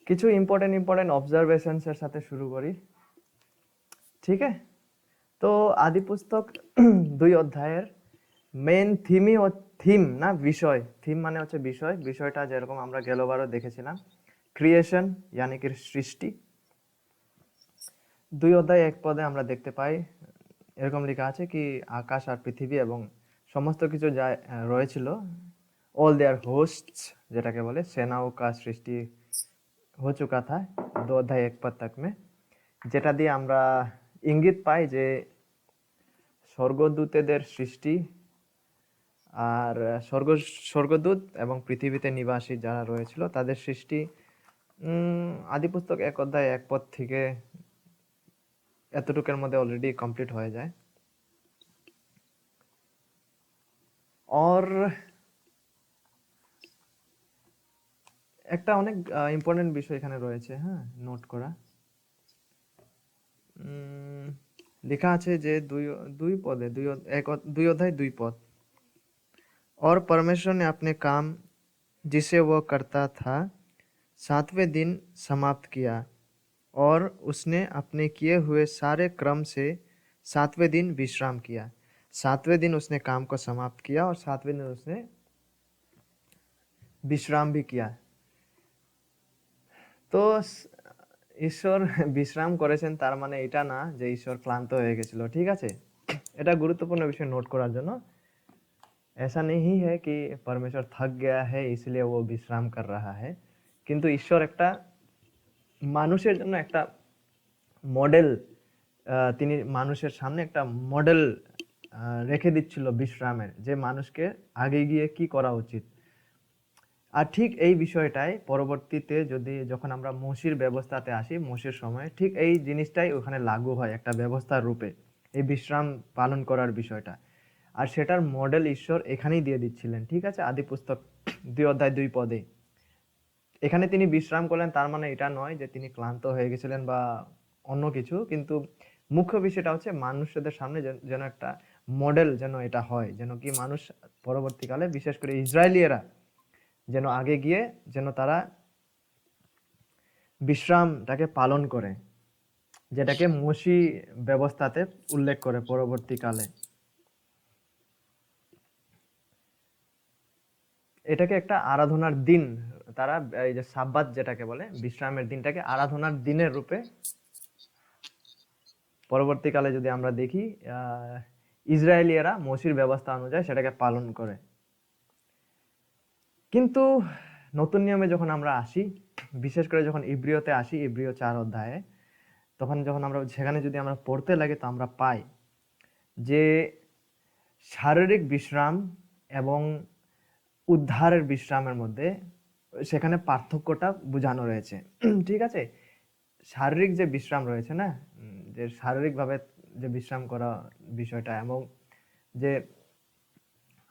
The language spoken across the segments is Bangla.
কিছু ইম্পর্টেন্ট অবজারভেশনস এর সাথে শুরু করি। ঠিক আছে, তো আদি পুস্তক 2 অধ্যায়ের মেন থিম না বিষয়, থিম মানে হচ্ছে বিষয়টা যেরকম আমরা গেলবারও দেখেছিলাম, ক্রিয়েশন यानी কি সৃষ্টি। 2 অধ্যায় 1 পদে আমরা দেখতে পাই এরকম লেখা আছে কি আকাশ আর পৃথিবী এবং সমস্ত কিছু যা রয়েছিল, ऑल देयर होस्ट्स যেটাকে বলে সেনাও का সৃষ্টি हो चुका था 2 অধ্যায় 1 পদ तक में, যেটা দিয়ে আমরা ইঙ্গিত পাই যে স্বর্গদূতদের সৃষ্টি আর স্বর্গদূত এবং পৃথিবীতে নিবাসী যারা রয়েছিল তাদের সৃষ্টি আদি পুস্তক 1 অধ্যায় 1 পদ থেকে এতটুকুর মধ্যে অলরেডি কমপ্লিট হয়ে যায়। और একটা অনেক ইম্পর্টেন্ট বিষয় এখানে রয়েছে, হ্যাঁ, নোট করা। লেখা আছে যে দুই পদে 2 অধ্যায় 2 পদ, और परमेश्वर ने अपने काम जिसे वह करता था 7वें दिन समाप्त किया, और उसने अपने किए हुए सारे क्रम से 7वें दिन विश्राम किया। 7वें दिन उसने काम को समाप्त किया और 7वें दिन उसने विश्राम भी किया। তো ঈশ্বর বিশ্রাম করেছেন তার মানে এটা না যে ঈশ্বর ক্লান্ত হয়ে গেছিল, ঠিক আছে? এটা গুরুত্বপূর্ণ বিষয় নোট করার জন্য। ऐसा नहीं है कि परमेश्वर थक गया है इसलिए वो विश्राम कर रहा है, কিন্তু ঈশ্বর একটা মানুষের জন্য একটা মডেল, তিনি মানুষের সামনে একটা মডেল রেখে দিচ্ছিল বিশ্রামের, যে মানুষকে আগে গিয়ে কি করা উচিত। আর ঠিক এই বিষয়টাই পরবর্তীতে যখন আমরা মোশির ব্যবস্থাতে আসি, মোশির সময় ঠিক এই জিনিসটাই ওখানে লাগু হয় একটা ব্যবস্থার রূপে, এই বিশ্রাম পালন করার বিষয়টা। আর সেটার মডেল ঈশ্বর এখানেই দিয়ে দিচ্ছিলেন, ঠিক আছে? আদি পুস্তক 2 অধ্যায় 2 পদে এখানে তিনি বিশ্রাম করলেন, তার মানে এটা নয় যে তিনি ক্লান্ত হয়ে গেছিলেন বা অন্য কিছু, কিন্তু মুখ্য বিষয়টা হচ্ছে মানুষদের সামনে যেন একটা মডেল যেন এটা হয়, যেন কি মানুষ পরবর্তীকালে বিশেষ করে ইসরায়েলিয়েরা যেন আগে গিয়ে যেন তারা বিশ্রামটাকে পালন করে, যেটাকে মোশি ব্যবস্থাতে উল্লেখ করে পরবর্তীকালে। এটাকে একটা আরাধনার দিন, তারা এই যে সাব্বাত যেটাকে বলে বিশ্রামের দিনটাকে আরাধনার দিনের রূপে পরবর্তীকালে যদি আমরা দেখি ইসরায়েলিয়ারা মোশির ব্যবস্থা অনুযায়ী সেটাকে পালন করে। কিন্তু নতুন নিয়মে যখন আমরা আসি, বিশেষ করে যখন ইব্রিয়তে আসি, ইব্রিয় 4 অধ্যায়ে, তখন যখন আমরা সেখানে যদি আমরা পড়তে লাগে তো আমরা পাই যে শারীরিক বিশ্রাম এবং উদ্ধারের বিশ্রামের মধ্যে সেখানে পার্থক্যটা বোঝানো রয়েছে, ঠিক আছে? শারীরিক যে বিশ্রাম রয়েছে না, যে শারীরিকভাবে যে বিশ্রাম করা বিষয়টা, এবং যে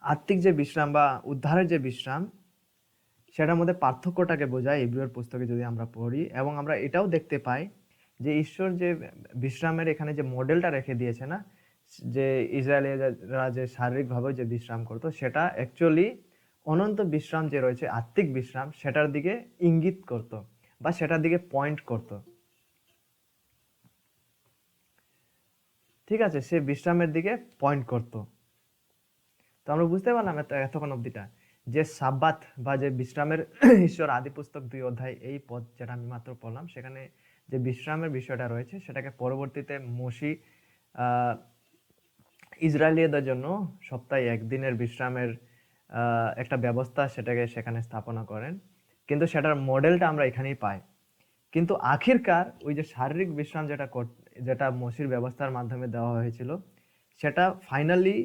আত্মিক যে বিশ্রাম বা উদ্ধারের যে বিশ্রাম, সেটার মধ্যে পার্থক্যটাকে বোঝায় ইব্রিয়র পুস্তকে যদি আমরা পড়ি। এবং আমরা এটাও দেখতে পাই যে ঈশ্বর যে বিশ্রামের এখানে যে মডেলটা রেখে দিয়েছে না, যে ইসরায়েলিরা যে শারীরিকভাবে যে বিশ্রাম করতো, সেটা অ্যাকচুয়ালি অনন্ত বিশ্রাম যে রয়েছে, আত্মিক বিশ্রাম, সেটার দিকে ইঙ্গিত করত বা সেটার দিকে পয়েন্ট করত, ঠিক আছে? সে বিশ্রামের দিকে পয়েন্ট করত। তো আমরা বুঝতে পারলাম এতক্ষণ অবধিটা যে সাব্বাত বা যে বিশ্রামের ঈশ্বর আদি পুস্তক 2 অধ্যায় এই পদ যেটা আমি মাত্র পড়লাম, সেখানে যে বিশ্রামের বিষয়টা রয়েছে সেটাকে পরবর্তীতে মোশি ইসরায়েলিয়াদের জন্য সপ্তাহে 1 দিনের বিশ্রামের একটা ব্যবস্থা সেটাকে সেখানে স্থাপনা করেন, কিন্তু সেটার মডেলটা আমরা এখানেই পাই। কিন্তু আখিরকার ওই যে শারীরিক বিশ্রাম যেটা মোশির ব্যবস্থার মাধ্যমে দেওয়া হয়েছিল, সেটা ফাইনালি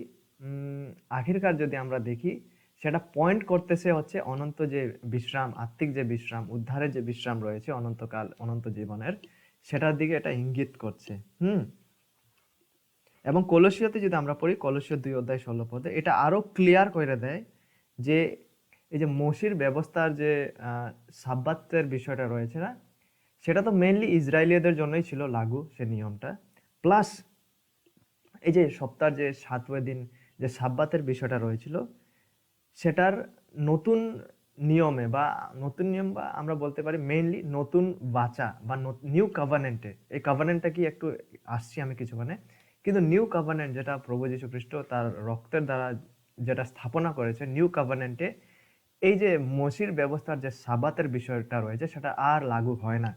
আখিরকার যদি আমরা দেখি, সেটা পয়েন্ট করতেছে হচ্ছে অনন্ত যে বিশ্রাম, আত্মিক যে বিশ্রাম, উদ্ধারের যে বিশ্রাম রয়েছে অনন্তকাল, অনন্ত জীবনের, সেটার দিকে এটা ইঙ্গিত করছে। এবং কলসিয়াতে যদি আমরা পড়ি, কলসিয় 2 অধ্যায় 16 পদে এটা আরো ক্লিয়ার করে দেয় যে এই যে মোশির ব্যবস্থার যে সাব্বাতের বিষয়টা রয়েছে না, সেটা তো মেইনলি ইসরায়েলিয়াদের জন্যই ছিল লাগু, সে নিয়মটা। প্লাস এই যে সপ্তাহের যে 7ওয়া দিন যে সাব্বাতের বিষয়টা রয়েছিল, সেটার নতুন নিয়মে বা নতুন নিয়ম, বা আমরা বলতে পারি মেইনলি নতুন বাচা বা নিউ কভানেন্টে, এই কভানেন্টটা কি একটু আসছি আমি কিছুক্ষণে, কিন্তু নিউ কভানেন্ট যেটা প্রভু যীশু খ্রিস্ট তার রক্তের দ্বারা যেটা স্থাপনা করেছে নিউ কভানেন্টে, এই যে মসির ব্যবস্থার যে সাবাতের বিষয়টা রয়েছে সেটা আর লাগু হয় না।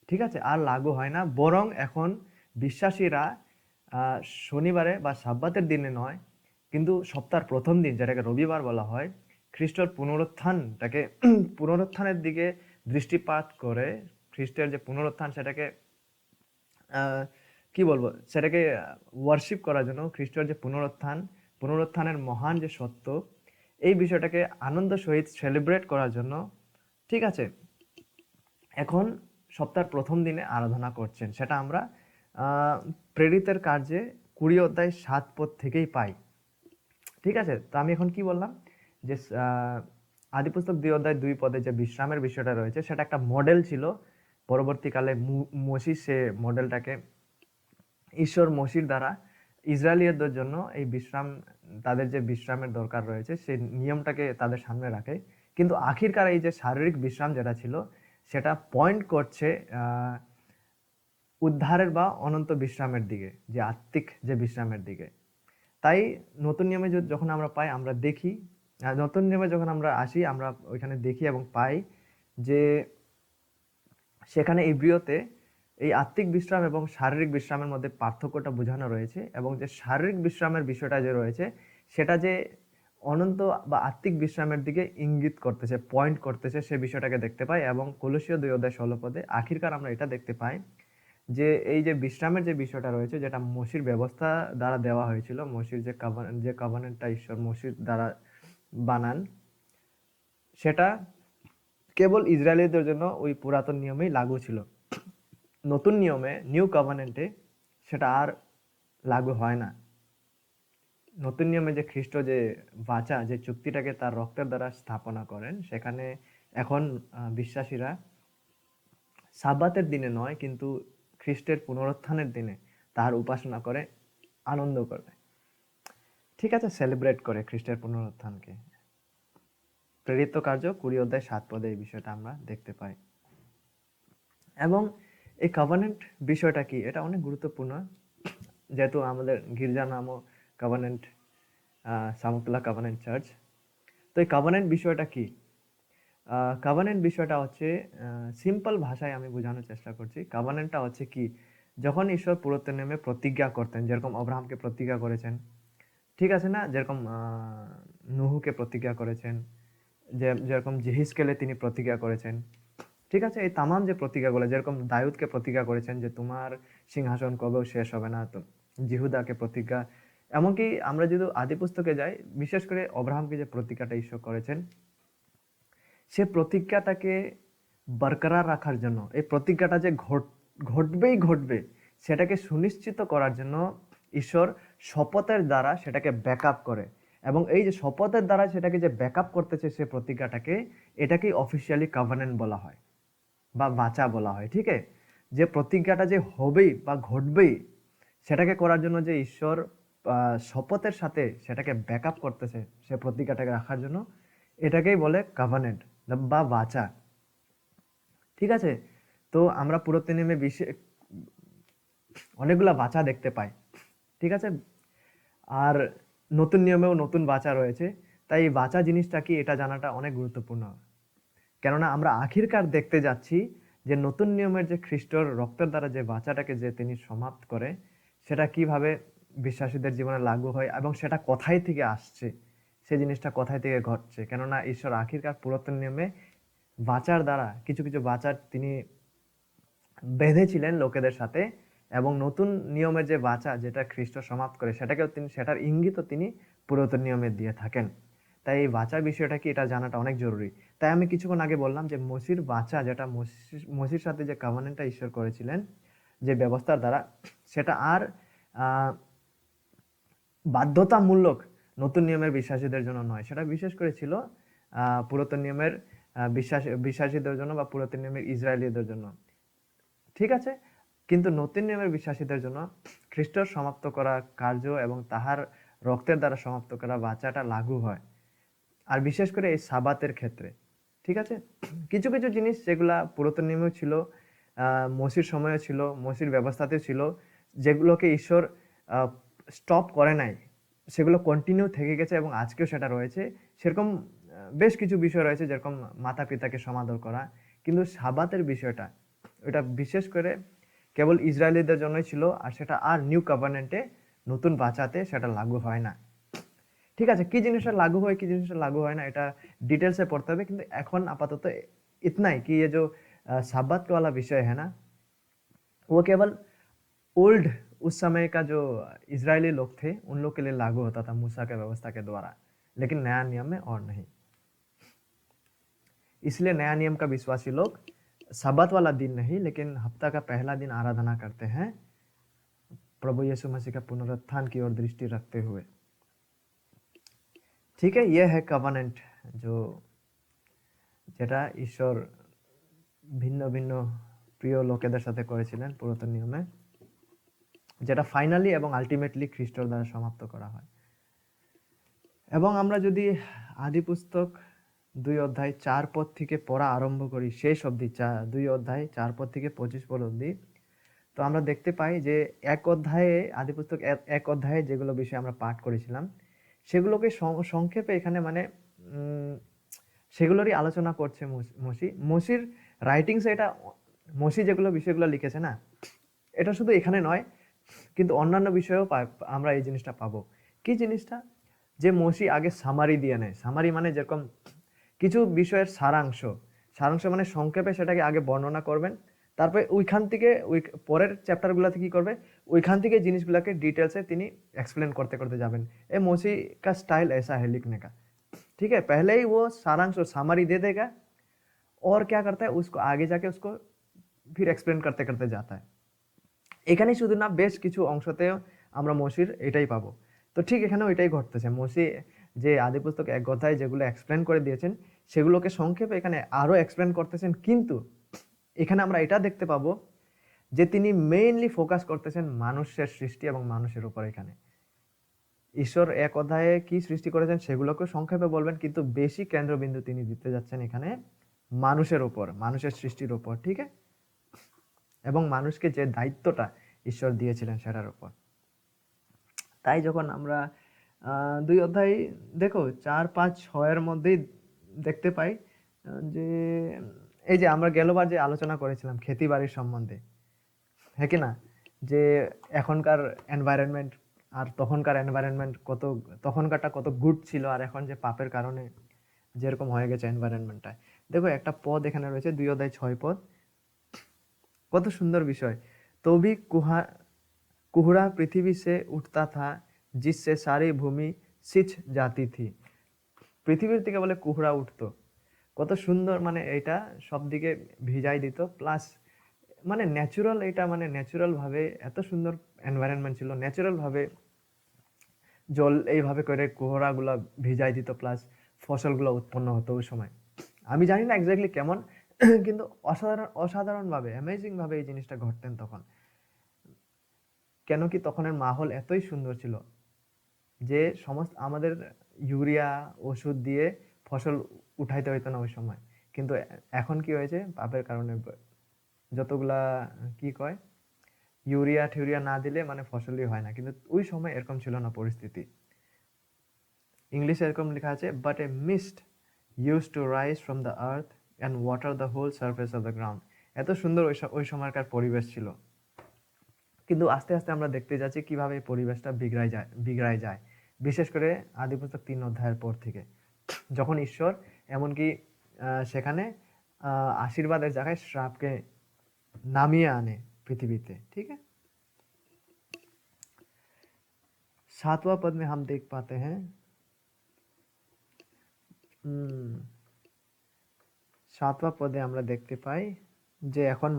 ঠিক আছে, আর লাগু হয় না, বরং এখন বিশ্বাসীরা শনিবারে বা সাব্বাতের দিনে নয়, কিন্তু সপ্তাহের প্রথম দিন যেটাকে রবিবার বলা হয়, খ্রিস্টর পুনরুত্থানটাকে পুনরুত্থানের দিকে দৃষ্টিপাত করে, খ্রিস্টের যে পুনরুত্থান সেটাকে আহ, কি বলবো, সেটাকে ওয়ার্শিপ করার জন্য, খ্রিস্টর যে পুনরুত্থানের মহান যে সত্য, এই বিষয়টাকে আনন্দ সহিত সেলিব্রেট করার জন্য, ঠিক আছে, এখন সপ্তাহের প্রথম দিনে আরাধনা করছেন। সেটা আমরা প্রেরিতের কার্যে 20 অধ্যায় 7 পদ থেকেই পাই। ঠিক আছে, তো আমি এখন কি বললাম যে আদিপুস্তক 2 অধ্যায় 2 পদে যে বিশ্রামের বিষয়টা রয়েছে সেটা একটা মডেল ছিল। পরবর্তীকালে মসিস সে মডেলটাকে ঈশ্বর মসির দ্বারা ইসরায়েলীয়দের জন্য এই বিশ্রাম, তাদের যে বিশ্রামের দরকার রয়েছে সেই নিয়মটাকে তাদের সামনে রাখে। কিন্তু আখিরকার এই যে শারীরিক বিশ্রাম যেটা ছিল সেটা পয়েন্ট করছে উদ্ধারের বা অনন্ত বিশ্রামের দিকে, যে আত্মিক যে বিশ্রামের দিকে। তাই নতুন নিয়মে যখন আমরা পাই, আমরা দেখি, নতুন নিয়মে যখন আমরা আসি আমরা ওইখানে দেখি এবং পাই যে সেখানে ইব্রিয়তে এই আত্মিক বিশ্রাম এবং শারীরিক বিশ্রামের মধ্যে পার্থক্যটা বোঝানো রয়েছে, এবং যে শারীরিক বিশ্রামের বিষয়টা যে রয়েছে সেটা যে অনন্ত বা আত্মিক বিশ্রামের দিকে ইঙ্গিত করতেছে, পয়েন্ট করতেছে, সে বিষয়টাকে দেখতে পাই। এবং কলসীয় 2 অধ্যায় 16 পদে আখিরকার আমরা এটা দেখতে পাই যে এই যে বিশ্রামের যে বিষয়টা রয়েছে যেটা মসির ব্যবস্থা দ্বারা দেওয়া হয়েছিল, মসির যে কভানেন্টটা ঈশ্বর মসির দ্বারা বানান, সেটা কেবল ইসরায়েলিদের জন্য ওই পুরাতন নিয়মেই লাগু ছিল। নতুন নিয়মে নিউ কভানেন্টে সেটা আর লাগু হয় না। নতুন নিয়মে যে খ্রিস্ট যে বাচা, যে চুক্তিটাকে তার রক্তের দ্বারা স্থাপনা করেন, সেখানে এখন বিশ্বাসীরা সাব্বাতের দিনে নয় কিন্তু খ্রিস্টের পুনরুত্থানের দিনে তার উপাসনা করে, আনন্দ করে, ঠিক আছে, সেলিব্রেট করে খ্রিস্টের পুনরুত্থানকে। প্রেরিত কার্য 20 অধ্যায় 7 পদে এই বিষয়টা আমরা দেখতে পাই। এবং এই কভানেন্ট বিষয়টা কি, এটা অনেক গুরুত্বপূর্ণ, যেহেতু আমাদের গির্জার নামও কভানেন্ট সামুকলা কভানেন্ট চার্চ। তো এই কভানেন্ট বিষয়টা কি, কভানেন্ট বিষয়টা হচ্ছে সিম্পল ভাষায় আমি বোঝানোর চেষ্টা করছি। কভানেন্টটা হচ্ছে কি, যখন ঈশ্বর পুরাতন নিয়মে প্রতিজ্ঞা করতেন, যেরকম আব্রাহামকে প্রতিজ্ঞা করেছেন, ঠিক আছে না, যেরকম নুহুকে প্রতিজ্ঞা করেছেন, যেরকম জেহিজকেলে তিনি প্রতিজ্ঞা করেছেন, ঠিক আছে, এই তামাম যে প্রতিজ্ঞাগুলো, যেরকম দাউদকে প্রতিজ্ঞা করেছেন যে তোমার সিংহাসন কবেও শেষ হবে না, তো জিহুদাকে প্রতিজ্ঞা, এমনকি আমরা যদি আদি পুস্তকে যাই, বিশেষ করে আব্রাহামকে যে প্রতিজ্ঞাটা ঈশ্বর করেছেন, সে প্রতিজ্ঞাটাকে বরকরার রাখার জন্য, এই প্রতিজ্ঞাটা যে ঘটবেই ঘটবে সেটাকে সুনিশ্চিত করার জন্য ঈশ্বর শপথের দ্বারা সেটাকে ব্যাকআপ করে। এবং এই যে শপথের দ্বারা সেটাকে যে ব্যাকআপ করতেছে সে প্রতিজ্ঞাটাকে, এটাকেই অফিসিয়ালি কভানেন্ট বলা হয় বা বাচা বলা হয়। ঠিক আছে, যে প্রতিজ্ঞাটা যে হবেই বা ঘটবেই সেটাকে করার জন্য যে ঈশ্বর শপথের সাথে সেটাকে ব্যাকআপ করতেছে সে প্রতিজ্ঞাটাকে রাখার জন্য, এটাকেই বলে কভানেন্ট বা বাচা। ঠিক আছে, তো আমরা পুরাতন নিয়মে অনেকগুলা বাচা দেখতে পাই, ঠিক আছে, আর নতুন নিয়মেও নতুন বাচা রয়েছে। তাই এই বাচা জিনিসটা কি এটা জানাটা অনেক গুরুত্বপূর্ণ, কেননা আমরা আখিরকার দেখতে যাচ্ছি যে নতুন নিয়মের যে খ্রিস্টর রক্তের দ্বারা যে বাচাটাকে যে তিনি সমাপ্ত করে, সেটা কিভাবে বিশ্বাসীদের জীবনে লাগু হয় এবং সেটা কোথায় থেকে আসছে, সে জিনিসটা কোথায় থেকে ঘটছে। কেননা ঈশ্বর আখিরকার পুরাতন নিয়মে বাচার দ্বারা কিছু কিছু বাচার তিনি বেঁধেছিলেন লোকেদের সাথে, এবং নতুন নিয়মের যে বাচা যেটা খ্রিস্ট সমাপ্ত করে সেটাকেও তিনি, সেটার ইঙ্গিতও তিনি পুরাতন নিয়মে দিয়ে থাকেন। তাই এই বাচা বিষয়টা কি এটা জানাটা অনেক জরুরি। তাই আমি কিছুক্ষণ আগে বললাম যে মসির বাচা, যেটা মসির সাথে যে কভানেন্টটা ঈশ্বর করেছিলেন যে ব্যবস্থার দ্বারা, সেটা আর বাধ্যতামূলক নতুন নিয়মের বিশ্বাসীদের জন্য নয়, সেটা বিশেষ করে ছিল পুরাতন নিয়মের বিশ্বাসীদের জন্য বা পুরাতন নিয়মের ইসরায়েলীদের জন্য। ঠিক আছে, কিন্তু নতুন নিয়মের বিশ্বাসীদের জন্য খ্রিস্টর সমাপ্ত করা কার্য এবং তাহার রক্তের দ্বারা সমাপ্ত করা বাচাটা লাগু হয়। আর বিশেষ করে এই সাবাতের ক্ষেত্রে, ঠিক আছে। কিছু কিছু জিনিস যেগুলা পুরাতন নিয়মেও ছিল, মসির সময়ও ছিল, মসির ব্যবস্থাতেও ছিল, যেগুলোকে ঈশ্বর স্টপ করে নাই, সেগুলো কন্টিনিউ থেকে গেছে এবং আজকেও সেটা রয়েছে। সেরকম বেশ কিছু বিষয় রয়েছে, যেরকম মাতা পিতাকে সমাদর করা, কিন্তু সাবাতের বিষয়টা ওটা বিশেষ করে কেবল ইসরায়েলিদের জন্যই ছিল, আর সেটা আর নিউ কভার্নেন্টে নতুন বাঁচাতে সেটা লাগু হয় না। ঠিক আছে, কি জিনিসটা লাগু হয় কি জিনিসটা লাগু হয় না এটা डिटेल्स से पढ़ते হবে, কিন্তু এখন আপাতত इतना ही कि ये जो साब्बात वाला विषय है ना, वो केवल ओल्ड उस समय का जो इजरायली लोग थे उन लोग के लिए लागू होता था मूसा के व्यवस्था के द्वारा, लेकिन नया नियम में और नहीं। इसलिए नया नियम का विश्वासी लोग सब्बात वाला दिन नहीं, लेकिन हफ्ता का पहला दिन आराधना करते हैं, प्रभु यीशु मसीह का पुनरुत्थान की ओर दृष्टि रखते हुए। ठीक है, यह है कवनेंट, जो যেটা ঈশ্বর ভিন্ন ভিন্ন প্রিয় লোকেদের সাথে করেছিলেন পুরাতন নিয়মে, যেটা ফাইনালি এবং আলটিমেটলি খ্রিস্টর দ্বারা সমাপ্ত করা হয়। এবং আমরা যদি আদি পুস্তক 2 অধ্যায় 4 পদ থেকে পড়া আরম্ভ করি শেষ অবধি, 2 অধ্যায় 4 পদ থেকে 25 পদ অবধি, তো আমরা দেখতে পাই যে এক অধ্যায়ে আদি পুস্তক 1 অধ্যায়ে যেগুলো বিষয়ে আমরা পাঠ করেছিলাম সেগুলোকে সংক্ষেপে এখানে মানে সেগুলোরই আলোচনা করছে মসির রাইটিংসে। এটা মসি যেগুলো বিষয়গুলো লিখেছে না, এটা শুধু এখানে নয়, কিন্তু অন্যান্য বিষয়েও আমরা এই জিনিসটা পাবো। কি জিনিসটা? যে মসি আগে সামারি দিয়ে নেয়। সামারি মানে যেরকম কিছু বিষয়ের সারাংশ, সারাংশ মানে সংক্ষেপে সেটাকে আগে বর্ণনা করবেন, তারপরে ওইখান থেকে ওই পরের চ্যাপ্টারগুলোতে কি করবে, ওইখান থেকে জিনিসগুলোকে ডিটেলসে তিনি एक्सप्लेन करते करते जाবেন। ए मौसी का स्टाइल ऐसा है लिखने का, ठीक है। पहले ही वो सारांश और सामरी दे देगा और क्या करता है, उसको आगे जाके उसको फिर एक्सप्लेन करते करते जाता है। এখানে শুধু না, বেশ কিছু অংশতেও আমরা মসির এটাই পাবো। তো ঠিক এখানেও এটাই ঘটতেছে। মসি যে আদি পুস্তক 1 অধ্যায় যেগুলো এক্সপ্লেন করে দিয়েছেন সেগুলোকে সংক্ষেপে এখানে আরও এক্সপ্লেন করতেছেন, কিন্তু এখানে আমরা এটা দেখতে পাবো যে তিনি মেইনলি ফোকাস করতেছেন মানুষের সৃষ্টি এবং মানুষের উপর। এখানে ঈশ্বর 1 অধ্যায়ে কি সৃষ্টি করেছেন সেগুলোকে সংক্ষেপে বলবেন, কিন্তু বেশি কেন্দ্রবিন্দু তিনি দিতে যাচ্ছেন এখানে মানুষের উপর, মানুষের সৃষ্টির উপর, ঠিক আছে, এবং মানুষকে যে দায়িত্বটা ঈশ্বর দিয়েছিলেন সেটার উপর। তাই যখন আমরা 2 অধ্যায় দেখো 4, 5, 6 এর মধ্যেই দেখতে পাই যে এই যে আমরা গেলবার যে আলোচনা করেছিলাম খেতিবাড়ির সম্বন্ধে, হ্যাঁ কি না, যে এখনকার এনভায়রনমেন্ট আর তখনকার এনভায়রনমেন্ট কত, তখনকারটা কত গুড ছিল, আর এখন যে পাপের কারণে যেরকম হয়ে গেছে এনভায়রনমেন্টটা। দেখো একটা পদ এখানে রয়েছে 2 অধ্যায় 6 পদ, কত সুন্দর বিষয়। तो भी कुहरा पृथ्वी से उठता था जिससे सारी भूमि सिंच जाती थी। পৃথিবীর থেকে বলে কুহরা উঠতো, কত সুন্দর, মানে এটা সব দিকে ভিজাই দিত, প্লাস মানে ন্যাচুরাল, এটা মানে ন্যাচুরাল ভাবে এত সুন্দর এনভায়রনমেন্ট ছিল, ন্যাচুরাল ভাবে জল এইভাবে করে কুহরাগুলো ভিজাই দিত, প্লাস ফসলগুলো উৎপন্ন হতো ওই সময়। আমি জানি না এক্স্যাক্টলি কেমন, কিন্তু অসাধারণভাবে অ্যামেজিংভাবে এই জিনিসটা ঘটতেন তখন। কেন কি তখনের মাহল এতই সুন্দর ছিল যে সমস্ত আমাদের ইউরিয়া ওষুধ দিয়ে ফসল উঠাইতে হইতো না ওই সময়। কিন্তু এখন কি হয়েছে, পাপের কারণে যতগুলা কি কয় ইউরিয়া ঠিউরিয়া না দিলে মানে ফসলই হয় না, কিন্তু ওই সময় এরকম ছিল না পরিস্থিতি। ইংলিশে এরকম লেখা আছে, but a mist use to rise from the earth and water the whole surface of the ground. এত সুন্দর ওই সময়কার পরিবেশ ছিল। কিন্তু আস্তে আস্তে আমরা দেখতে যাচ্ছি কিভাবে এই পরিবেশটা বিগড়ায় যায়, বিশেষ করে আদি পুস্তক 3 অধ্যায়ের পর থেকে, যখন ঈশ্বর এমনকি সেখানে আশীর্বাদের জায়গায় শ্রাপকে নামিয়ে আনে पृथ्वी पे, ठीक है। 7वां पद में हम देख पाते हैं 7वां পদে আমরা দেখতে পাই যে এখন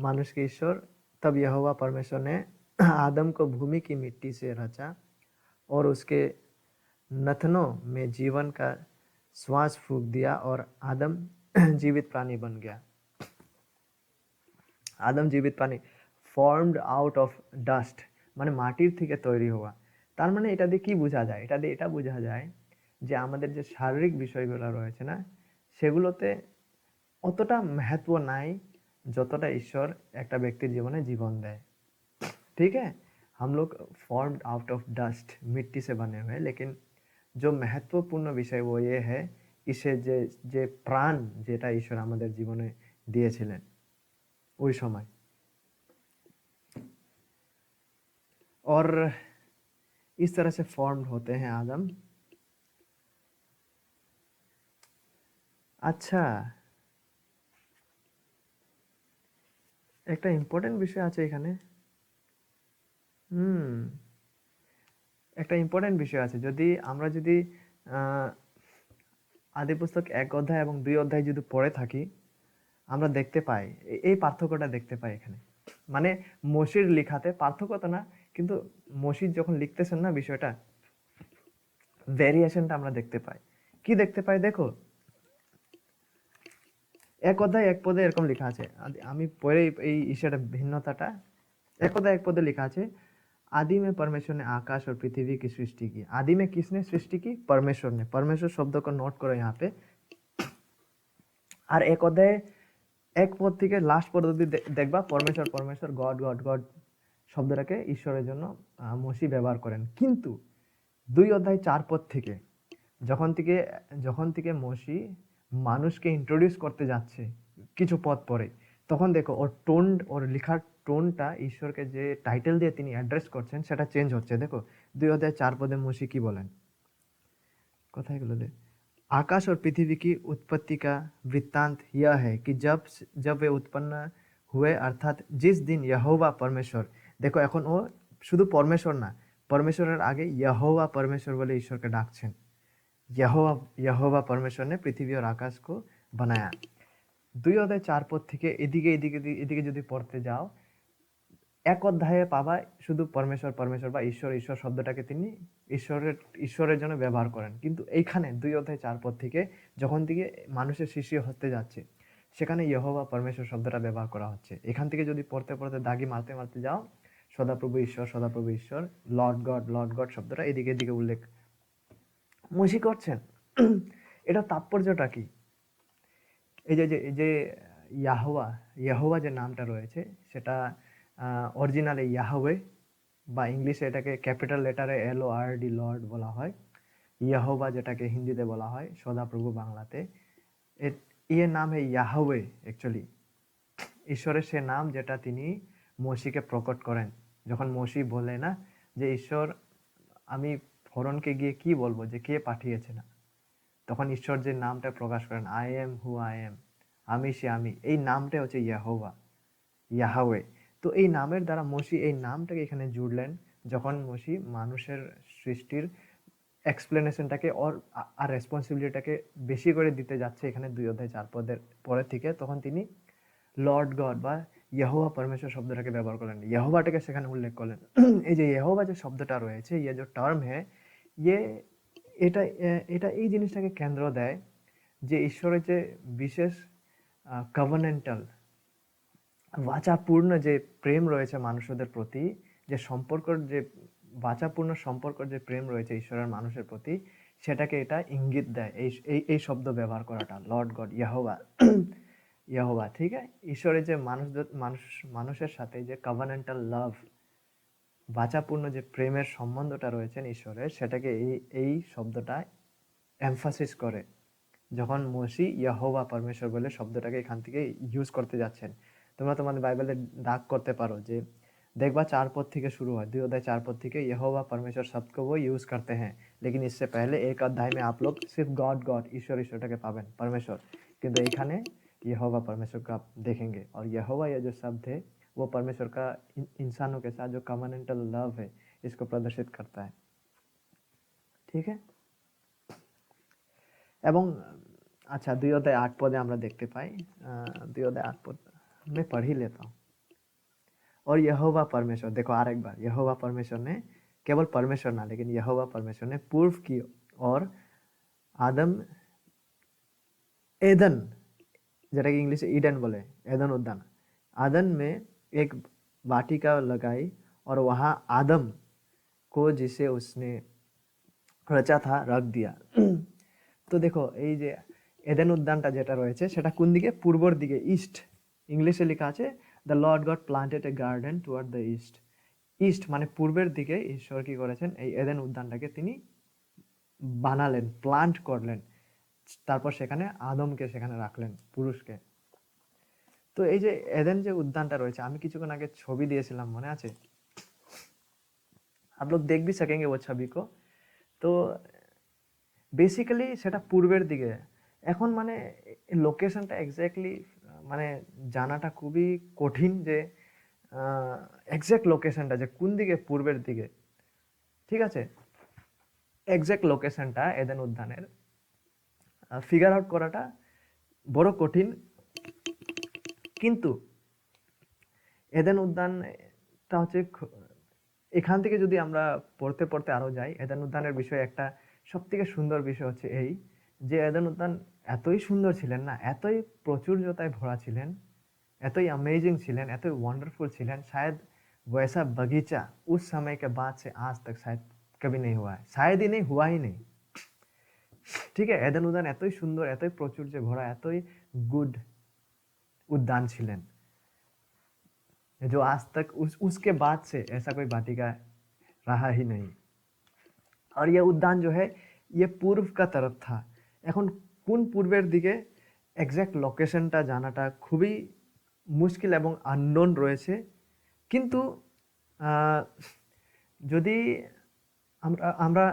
মানুষকে ঈশ্বর, तब यहोवा परमेश्वर ने आदम को भूमि की मिट्टी से रचा और उसके नथनों में जीवन का श्वास फूंक दिया और आदम जीवित प्राणी बन गया। আদম জীবিত প্রাণী, ফর্মড আউট অফ ডাস্ট, মানে মাটির থেকে তৈরি হওয়া। তার মানে এটা দিয়ে কি বোঝা যায়, এটা দিয়ে এটা বোঝা যায় যে আমাদের যে শারীরিক বিষয়গুলো রয়েছে না, সেগুলোতে অতটা महत्व নাই যতটা ঈশ্বর একটা ব্যক্তির জীবনে জীবন দেয়। ठीक है, हम लोग फॉर्म्ड आउट ऑफ डस्ट, मिट्टी से बने हुए, लेकिन जो महत्वपूर्ण বিষয় वो ये है ইসে যে যে প্রাণ যেটা ঈশ্বর আমাদের জীবনে দিয়েছিলেন ওই সময়। और इस तरह से फॉर्म्ड होते हैं आदम। আচ্ছা, একটা ইম্পর্টেন্ট বিষয় আছে এখানে। একটা ইম্পর্টেন্ট বিষয় আছে। যদি আমরা যদি আদি পুস্তক 1 অধ্যায় এবং 2 অধ্যায় যদি পড়ে থাকি, আমরা দেখতে পাই এই পার্থক্যটা দেখতে পাই এখানে। মানে মসির লেখাতে পার্থক্য তো না, কিন্তু মসি যখন লিখতেছেন না বিষয়টা, ভেরিয়েশনটা আমরা দেখতে পাই। কি দেখতে পাই দেখো, 1 অধ্যায় 1 পদে এরকম লেখা আছে। আমি পড়ে এই ইস্যুটা ভিন্নতাটা 1 অধ্যায় 1 पदे लिखा है, आदि में परमेश्वर ने आकाश और पृथ्वी की सृष्टि की। आदि में किसने सृष्टि की? परमेश्वर ने। परमेश्वर शब्द को नोट करो यहाँ पे। और 1 অধ্যায় 1 পদ থেকে লাস্ট পদ অবধি দেখবা परमेश्वर परमेश्वर गॉड गॉड गॉड শব্দটাকে ঈশ্বরের জন্য মসি ব্যবহার করেন। কিন্তু 2 অধ্যায় 4 পদ থেকে যখন থেকে মসি মানুষকে ইন্ট্রোডিউস করতে যাচ্ছে কিছু পদ পরে, তখন দেখো ওর লেখার টোনটা ঈশ্বরকে যে টাইটেল দিয়ে তিনি অ্যাড্রেস করছেন সেটা চেঞ্জ হচ্ছে। দেখো 2 অধ্যায় 4 পদে মসি কি বলেন, কোথায় গেল রে? आकाश और पृथ्वी की उत्पत्ति का वृत्तांत यह है कि जब वे उत्पन्न हुए, अर्थात जिस दिन यहोवा परमेश्वर, देखो এখন ও শুধু পরমেশ্বর না, পরমেশ্বরের আগে यहोवा परमेश्वर বলে ঈশ্বরকে ডাকছেন। यहोवा परमेश्वर ने पृथ्वी और आकाश को बनाया। 2 অধ্যায় 4 পদ থেকে এদিকে যদি পড়তে যাও, 1 অধ্যায়ে পাবা শুধু পরমেশ্বর পরমেশ্বর বা ঈশ্বর ঈশ্বর শব্দটাকে তিনি ঈশ্বরের জন্য ব্যবহার করেন। কিন্তু এইখানে 2 অধ্যায় 4 পদ থেকে যখন থেকে মানুষের সৃষ্টি হতে যাচ্ছে, সেখানে ইহোবা পরমেশ্বর শব্দটা ব্যবহার করা হচ্ছে। এখান থেকে যদি পড়তে দাগি মারতে যাও, সদাপ্রভু ঈশ্বর, লর্ড গড শব্দটা এদিকে উল্লেখ মসি করছেন। এটা তাৎপর্যটা কি? এই যে ইয়াহোয়া যে নামটা রয়েছে, সেটা অরিজিনালে ইয়াহওয়ে, বা ইংলিশে এটাকে ক্যাপিটাল লেটারে LORD লর্ড বলা হয়। ইয়াহোবা যেটাকে হিন্দিতে বলা হয় সদাপ্রভু বাংলাতে, ये नाम है ইয়াহওয়ে। অ্যাকচুয়ালি ঈশ্বরের সে নাম যেটা তিনি মসিকে প্রকট করেন। যখন মসি বলে না যে ঈশ্বর, আমি ফরনকে গিয়ে কি বলবো যে কে পাঠিয়েছে না, তখন ঈশ্বর যে নামটা প্রকাশ করেন, I am who I am, আমি সে আমি, এই নামটা হচ্ছে ইয়াহওয়ে। তো এই নামের দ্বারা মসি এই নামটাকে এখানে জুড়লেন, যখন মসি মানুষের সৃষ্টির এক্সপ্লেনেশনটাকে আর রেসপন্সিবিলিটিটাকে বেশি করে দিতে যাচ্ছে এখানে 2 অধ্যায় 4 পদের পরে থেকে, তখন তিনি লর্ড গড বা ইয়েহোবা পরমেশ্বর শব্দটাকে ব্যবহার করলেন, ইয়েহোবাটাকে সেখানে উল্লেখ করলেন। এই যে ইয়েহোবা যে শব্দটা রয়েছে, ইয়ে যে টার্ম হ্যাঁ, এটা এই জিনিসটাকে কেন্দ্র দেয় যে ঈশ্বরের যে বিশেষ কভেনেন্টাল বাচাপূর্ণ যে প্রেম রয়েছে মানুষদের প্রতি, যে সম্পর্কর যে বাচাপূর্ণ সম্পর্কর যে প্রেম রয়েছে ঈশ্বরের মানুষের প্রতি, সেটাকে এটা ইঙ্গিত দেয় এই শব্দ ব্যবহার করাটা, লর্ড গড ইয়েহোবা। ঠিক আছে, ঈশ্বরের যে মানুষের সাথে যে কভেনেন্টাল লাভ, বাচাপূর্ণ যে প্রেমের সম্বন্ধটা রয়েছেন ঈশ্বরের, সেটাকে এই শব্দটা এমফাসিস করে যখন মসি ইয়েহোবা পরমেশ্বর বলে শব্দটাকে এখান থেকে ইউজ করতে যাচ্ছেন। তোমরা তোমাদের বাইবেলে দাগ করতে পারো যে देखबा 4 पद থেকে শুরু হয়, 2 অধ্যায় 4 पद থেকে यहोवा परमेश्वर शब्द को वो यूज करते हैं, लेकिन इससे पहले 1 अध्याय में आप लोग सिर्फ गॉड ঈশ্বরটাকে পাবেন, परमेश्वर। কিন্তু এখানে यहोवा परमेश्वर को आप देखेंगे, और यहोवा ये जो शब्द है वो परमेश्वर का इंसानों के साथ जो कवनेंटल लव है इसको प्रदर्शित करता है। ठीक है, এবং अच्छा 2 অধ্যায় 8 পদে আমরা দেখতে পাই, 2 অধ্যায় 8 পদ मैं पढ़ ही लेता हूँ। और यहोवा परमेश्वर, देखो আর একবার, यहोवा परमेश्वर ने, केवल परमेश्वर ना, लेकिन यहोवा परमेश्वर ने पूर्व की और आदम एदन, যেটাকে इंग्लिश ईडन बोले, एदन उद्यान, आदन में एक वाटिका लगाई और वहाँ आदम को जिसे उसने রচা থা রাখ দিয়া। তো দেখো এই যে এডেন উদ্যানটা যেটা রয়েছে সেটা কোন দিকে? পূর্বর দিকে, ইস্ট। ইংলিশে লেখা আছে the Lord god planted a garden toward the east. East মানে পূর্বের দিকে ঈশ্বর কি করেছেন? এই এডেন উদ্যানটাকে তিনি বানালেন, প্লান্ট করলেন। তারপর সেখানে আদমকে সেখানে রাখলেন, পুরুষকে। তো এই যে এডেন যে উদ্যানটা রয়েছে, আমি কিছুক্ষণ আগে ছবি দিয়েছিলাম, মনে আছে? आप लोग देख भी सकेंगे वो छवि को। তো বেসিক্যালি সেটা পূর্বের দিকে। এখন মানে লোকেশনটা এক্স্যাক্টলি মানে জানাটা খুবই কঠিন, যে এক্স্যাক্ট লোকেশনটা যে কোন দিকে, পূর্বের দিকে, ঠিক আছে? এক্স্যাক্ট লোকেশনটা এডেন উদ্যানের ফিগার আউট করাটা বড় কঠিন। কিন্তু এডেন উদ্যানটা হচ্ছে এখান থেকে যদি আমরা পড়তে পড়তে আরো যাই, এডেন উদ্যানের বিষয়ে একটা সব থেকে সুন্দর বিষয় হচ্ছে এই যে এডেন উদ্যান এতই সুন্দর ছিলেন না, এতই প্রচুর্যতায় ভরা ছিলেন, এতই अमेजिंग ছিলেন, এতই वंडरफुल ছিলেন, शायद वैसा बगीचा उस समय के बाद से आज तक शायद कभी नहीं हुआ है, शायद ही नहीं, हुआ ही नहीं। ঠিক আছে, এডেন উদ্যান এতই সুন্দর, এতই প্রচুর্যে ভরা, এতই গুড উদ্যান ছিলেন, जो आज तक उसके बाद से ऐसा कोई बाटिका रहा ही नहीं। और ये उद्यान जो है ये पूर्व का तरफ था। এখন কোন পূর্বের দিকে এক্স্যাক্ট লোকেশনটা জানাটা খুবই মুশকিল এবং আননোন রয়েছে। কিন্তু যদি আমরা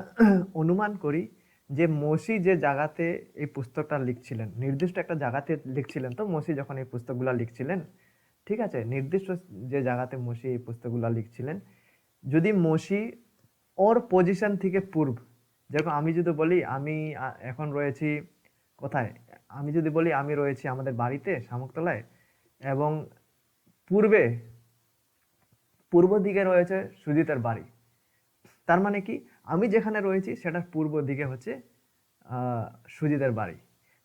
অনুমান করি যে মসি যে জায়গাতে এই পুস্তকটা লিখছিলেন, নির্দিষ্ট একটা জায়গাতে লিখছিলেন, তো মসি যখন এই পুস্তকগুলো লিখছিলেন, ঠিক আছে, নির্দিষ্ট যে জায়গাতে মসি এই পুস্তকগুলো লিখছিলেন, যদি মসি ওর পজিশন থেকে পূর্ব, যেরকম আমি যদি বলি আমি এখন রয়েছি কোথায়, আমি যদি বলি আমি রয়েছি আমাদের বাড়িতে শামুকতলায়, এবং পূর্বে পূর্ব দিকে রয়েছে সুজিতের বাড়ি, তার মানে কি আমি যেখানে রয়েছি সেটার পূর্ব দিকে হচ্ছে সুজিতের বাড়ি।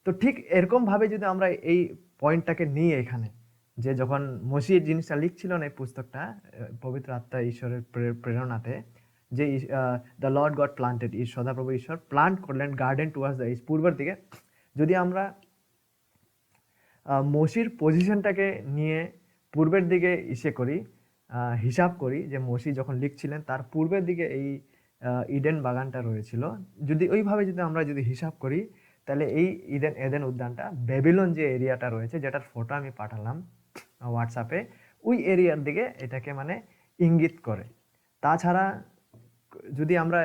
তো ঠিক এরকম ভাবে যদি আমরা এই পয়েন্টটাকে নিই এখানে, যে যখন মসি জিনিসটা লিখছিল না এই পুস্তকটা, পবিত্র আত্মা ঈশ্বরের প্রেরণাতে, যে দ্য লর্ড গড প্লান্টেড, সদাপ্রভু ঈশ্বর প্লান্ট করলেন গার্ডেন টুয়ার্ডস দ্য ইস্ট, পূর্বের দিকে। যদি আমরা মসির পজিশনটাকে নিয়ে পূর্বের দিকে করি, হিসাব করি যে মসি যখন লিখছিলেন তার পূর্বের দিকে এই ইডেন বাগানটা রয়েছিল, যদি ওইভাবে যদি আমরা যদি হিসাব করি, তাহলে এই এডেন উদ্যানটা বেবিলন যে এরিয়াটা রয়েছে, যেটার ফটো আমি পাঠালাম হোয়াটসঅ্যাপে, ওই এরিয়ার দিকে এটাকে মানে ইঙ্গিত করে। তাছাড়া যদি আমরা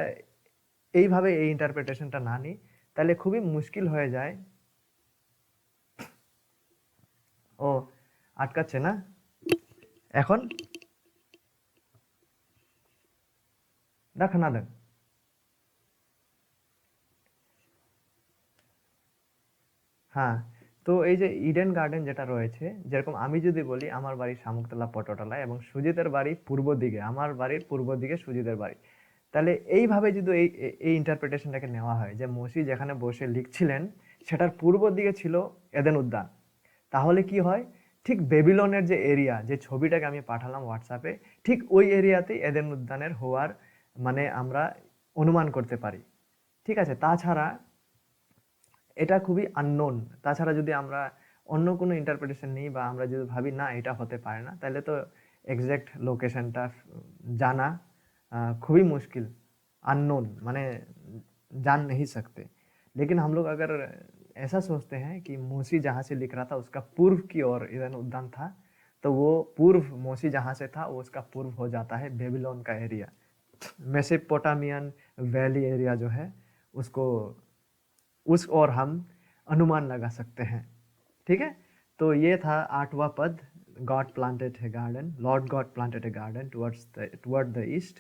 এইভাবে এই ইন্টারপ্রিটেশনটা না নিই, তাহলে খুবই মুশকিল হয়ে যায়। ও আটকাচ্ছে না এখন, দেখ না দেখ। হ্যাঁ, তো এই যে ইডেন গার্ডেন যেটা রয়েছে, যেরকম আমি যদি বলি আমার বাড়ি শামুকতলা পটতলায় এবং সুজিতের বাড়ি পূর্ব দিকে, আমার বাড়ির পূর্ব দিকে সুজিতের বাড়ি, তাহলে এইভাবে যদি এই ইন্টারপ্রিটেশনটাকে নেওয়া হয় যে মসি যেখানে বসে লিখছিলেন সেটার পূর্ব দিকে ছিল এডেন উদ্যান, তাহলে কি হয়, ঠিক বেবিলনের যে এরিয়া, যে ছবিটাকে আমি পাঠালাম হোয়াটসঅ্যাপে, ঠিক ওই এরিয়াতেই এডেন উদ্যানের হওয়ার মানে আমরা অনুমান করতে পারি। ঠিক আছে, তাছাড়া এটা খুবই আননোন। তাছাড়া যদি আমরা অন্য কোনো ইন্টারপ্রিটেশন নিই বা আমরা যদি ভাবি না এটা হতে পারে না, তাহলে তো এক্স্যাক্ট লোকেশনটা জানা খুবই मुश्किल, अननोन माने जान नहीं सकते। लेकिन हम लोग अगर ऐसा सोचते हैं कि मोसी जहाँ से लिख रहा था उसका पूर्व की ओर इधर उद्यान था, तो वो पूर्व मोसी जहाँ से था वो उसका पूर्व हो जाता है बेबीलोन का एरिया, मेसोपोटामियन वैली एरिया जो है उसको, उस और हम अनुमान लगा सकते हैं। ठीक है, तो ये था 8वां पद, God planted A garden, Lord God planted A garden toward the east.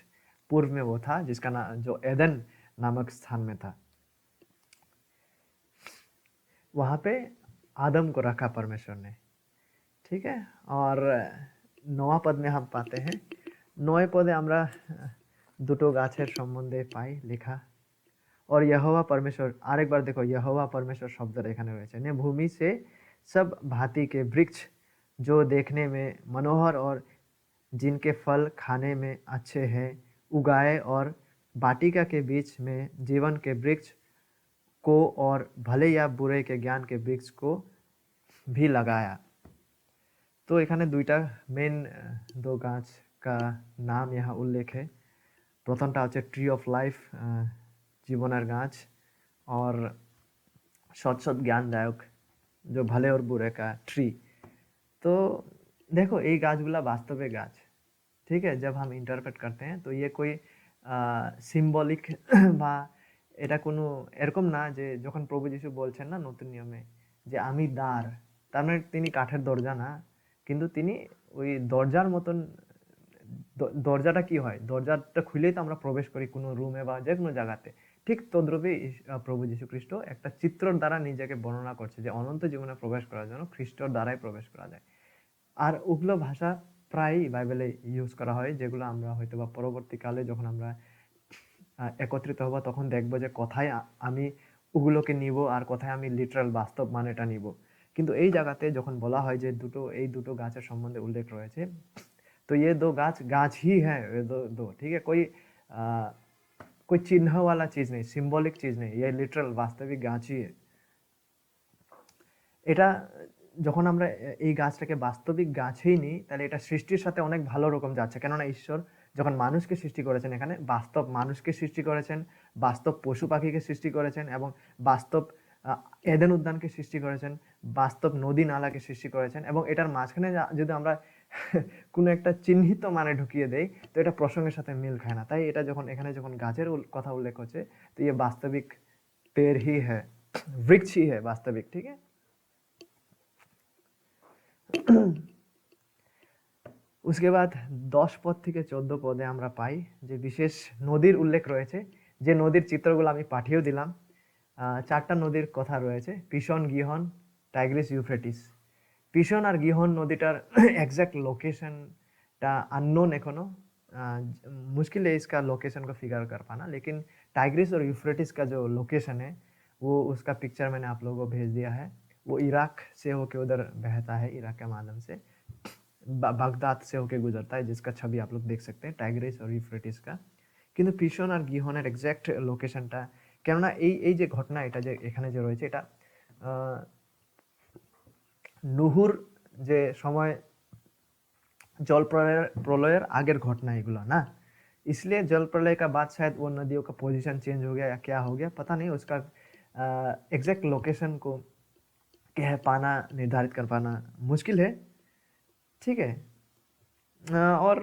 पूर्व में वो था जिसका नाम जो एदन नामक स्थान में था, वहाँ पे आदम को रखा परमेश्वर ने। ठीक है, और 9वां पद में हम पाते हैं, 9वें पदे আমরা দুটো গাছের সম্বন্ধে পাই লেখা। और यहोवा परमेश्वर, आरेक बार देखो यहोवा परमेश्वर शब्द एखाने रयेछे, ने भूमि से सब भांति के वृक्ष जो देखने में मनोहर और जिनके फल खाने में अच्छे हैं उगाए और वाटिका के बीच में जीवन के वृक्ष को और भले या बुरे के ज्ञान के वृक्ष को भी लगाया। তো এখানে দুইটা মেন দো গাছ কা নাম यहाँ উল্লেখ है। প্রথমটা হচ্ছে ট্রি অফ লাইফ, জীবনের গাছ, और सत सत ज्ञानदायक जो भले और बुरे का ट्री। तो देखो ये গাছগুলা বাস্তবে গাছ, ঠিক है। जब हम इंटरप्रेट करते हैं तो ये कोई সিম্বলিক বা এটা কোনো এরকম না যে যখন প্রভু যিশু বলছেন না নতুন নিয়মে যে আমি দ্বার, তার মানে তিনি কাঠের দরজা না, কিন্তু তিনি ওই দরজার মতন। দরজাটা কি হয়, দরজাটা খুলেই তো আমরা প্রবেশ করি কোনো রুমে বা যে কোনো জায়গাতে। ঠিক তদ্রূপে প্রভু যীশু খ্রিস্ট একটা চিত্রর দ্বারা নিজেকে বর্ণনা করছে যে অনন্ত জীবনে প্রবেশ করার জন্য খ্রিস্টর দ্বারাই প্রবেশ করা যায়। আর ওগুলো ভাষা প্রায়ই বাইবেলে ইউজ করা হয়, যেগুলো আমরা হয়তো বা পরবর্তীকালে যখন আমরা একত্রিত হব তখন দেখবো যে কোথায় আমি ওগুলোকে নিব আর কোথায় আমি লিটারাল বাস্তব মানেটা নিব। কিন্তু এই জায়গাতে যখন বলা হয় যে এই দুটো গাছের সম্বন্ধে উল্লেখ রয়েছে, तो ये दो गाछ ही है, ये दो ठीक है। कोई चिन्ह वाला चीज नहीं, सिंबलिक चीज नहीं, ये लिटरल वास्तविक गाछ ही है। এটা যখন আমরা এই গাছটাকে বাস্তবিক গাছেই নিই তাহলে এটা সৃষ্টির সাথে অনেক ভালো রকম যাচ্ছে। কেননা ঈশ্বর যখন মানুষকে সৃষ্টি করেছেন, এখানে বাস্তব মানুষকে সৃষ্টি করেছেন, বাস্তব পশু পাখিকে সৃষ্টি করেছেন, এবং বাস্তব এডেন উদ্যানকে সৃষ্টি করেছেন, বাস্তব নদী নালাকে সৃষ্টি করেছেন। এবং এটার মাঝখানে যদি আমরা কোনো একটা চিহ্নিত মানে ঢুকিয়ে দেই তো এটা প্রসঙ্গের সাথে মিল খায় না। তাই এটা যখন এখানে যখন গাছের কথা উল্লেখ হচ্ছে তো ये वास्तविक पेड़ ही है, वृक्ष ही है वास्तविक, ठीक है। उसके बाद 10 পদ থেকে 14 পদে আমরা পাই যে বিশেষ নদীর উল্লেখ রয়েছে, যে নদীর চিত্রগুলো আমি পাঠিয়েও দিলাম। চারটা নদীর কথা রয়েছে, পিশন, গিহন, টাইগ্রিস, ইউফ্রেটিস। পিশন আর গিহন নদীটার एग्जैक्ट लोकेशनটা अननोन एखोनो, मुश्किल है इसका लोकेशन को फिगर कर पाना। लेकिन टाइग्रिस और यूफ्रेटिस का जो लोकेशन है वो उसका पिक्चर मैंने आप लोगों को भेज दिया है। वो इराक से होके उधर बहता है, इराक के माध्यम से বাগদাদ से होके गुजरता है, जिसका छवि आप लोग देख सकते हैं टाइग्रिस और ইউফ্রেটিস का। কিন্তু পিশন আর গিহনের এক্স্যাক্ট লোকেশনটা, কেননা এই যে ঘটনা এটা যে এখানে যে রয়েছে এটা নুহুর যে সময় जल प्रलयर आगेर घटना एगुलो ना, इसलिए जल प्रलय का बाद शायद वो नदियों का पोजीशन चेंज हो गया या क्या हो गया पता नहीं। उसका एग्जैक्ट लोकेशन को कह पाना, निर्धारित कर पाना मुश्किल है, ठीक है। और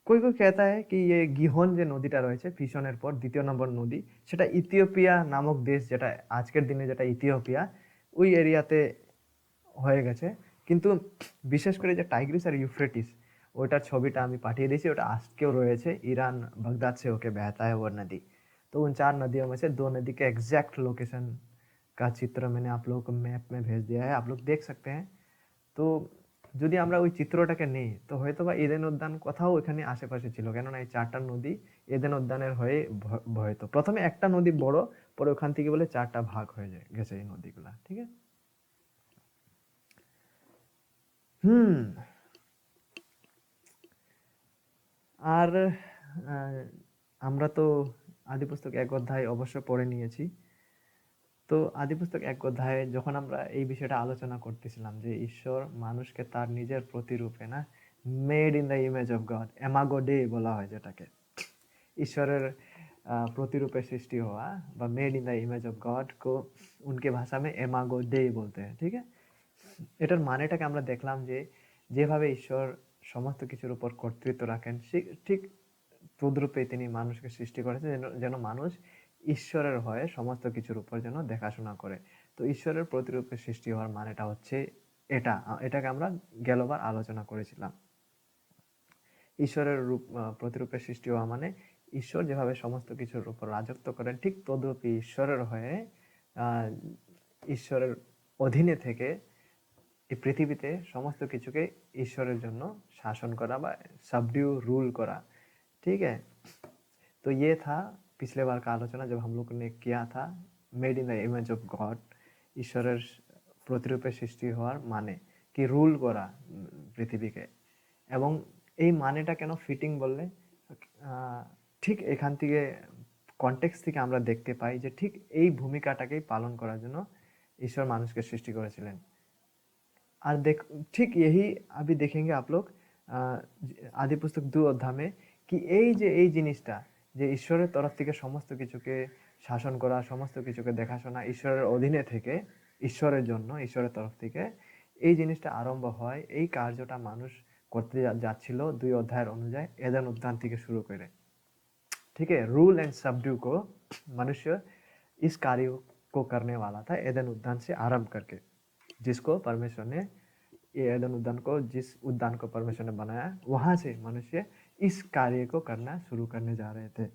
कोई कोई कहता है कि ये গিহন যে নদীটা রয়েছে পিশনের পর দ্বিতীয় নম্বর নদী, সেটা ইথিওপিয়া নামক দেশ, যেটা আজকের দিনে যেটা ইথিওপিয়া ওই এরিয়াতে হয়ে গেছে। কিন্তু বিশেষ করে যে টাইগ্রিস আর ইউফ্রেটিস ওটার ছবিটা আমি পাঠিয়ে দিয়েছি, ওটা আজকেও রয়েছে। ईरान बगदाद से होके बहता है वो नदी। तो उन 4 नदियों में से 2 नदी के एग्जैक्ट लोकेशन का चित्र मैंने आप लोगों को मैप में भेज दिया है, आप लोग देख सकते हैं। তো যদি আমরা ওই চিত্রটাকে নেই তো হয়তো বা এদেন উদ্যান কোথাও এখানে আশেপাশে ছিল, কেননা এই 4টা নদী এদেন উদ্যানের হয়ে বহেতো। প্রথমে একটা নদী বড়, পরে ওখান থেকে বলে 4টা ভাগ হয়ে গেছে এই নদীগুলা, ঠিক আছে। আর আমরা তো আদিপুস্তক 1 অধ্যায় অবশ্য পড়ে নিয়েছি। তো আদিপুস্তক 1 অধ্যায়ে যখন আমরা এই বিষয়টা আলোচনা করতেছিলাম যে ঈশ্বর মানুষকে তার নিজের প্রতিরূপে না, made in the image of God, এমাগো ডে বলা হয় যেটাকে, ঈশ্বরের प्रतिरूपे सृष्टि हुआ বা made in the image of God को उनके भाषा में एमागो डे बोलते हैं, ठीक है। এটার মানেটাকে আমরা দেখলাম যে যেভাবে ঈশ্বর সমস্ত কিছুর উপর কর্তৃত্ব রাখেন ঠিক তদ্রূপে তিনি মানুষকে সৃষ্টি করেছেন যেন মানুষ ঈশ্বরের হয়ে সমস্ত কিছুর উপর যেন দেখাশোনা করে। তো ঈশ্বরের প্রতিরূপে সৃষ্টি হওয়ার মানেটা হচ্ছে এটাকে আমরা গেলবার আলোচনা করেছিলাম। ঈশ্বরের প্রতিরূপে সৃষ্টি হওয়া মানে ঈশ্বর যেভাবে সমস্ত কিছুর উপর রাজত্ব করেন ঠিক তদ্রূপে ঈশ্বরের হয়ে ঈশ্বরের অধীনে থেকে এই পৃথিবীতে সমস্ত কিছুকে ঈশ্বরের জন্য शासन करा বা सबड्यू रूल करा, ठीक है। तो ये था पिछले बार का आलोचना जब हम लोग ने किया था made in the image of God, ঈশ্বরের প্রতিরূপে সৃষ্টি হওয়ার মানে কি রুল করা পৃথিবীকে। এবং এই মানেটা কেন ফিটিং বললে, ঠিক এখান থেকে কনটেক্সট থেকে আমরা দেখতে পাই যে ঠিক এই ভূমিকাটাকেই পালন করার জন্য ঈশ্বর মানুষকে সৃষ্টি করেছিলেন। और देख ठीक यही अभी देखेंगे आप लोग आदि पुस्तक 2 অধ্যায় में कि এই জিনিসটা যে ঈশ্বরের তরফ থেকে সমস্ত কিছুকে শাসন করা, সমস্ত কিছুকে দেখাশোনা ঈশ্বরের অধীনে থেকে ঈশ্বরের জন্য ঈশ্বরের তরফ থেকে এই জিনিসটা আরম্ভ হয়, এই কার্যটা মানুষ করতে যাচ্ছিল 2 অধ্যায়ের অনুযায়ী এদেন উদ্যান থেকে শুরু করে। ठीक है, रूल एंड सबड्यू को मनुष्य इस कार्य को करने वाला था एदेन उद्यान से आरंभ करके, जिसको परमेश्वर ने ये एदेन उद्यान को जिस उद्यान को परमेश्वर ने बनाया वहां से मनुष्य इस कार्य को करना शुरू करने जा रहे थे।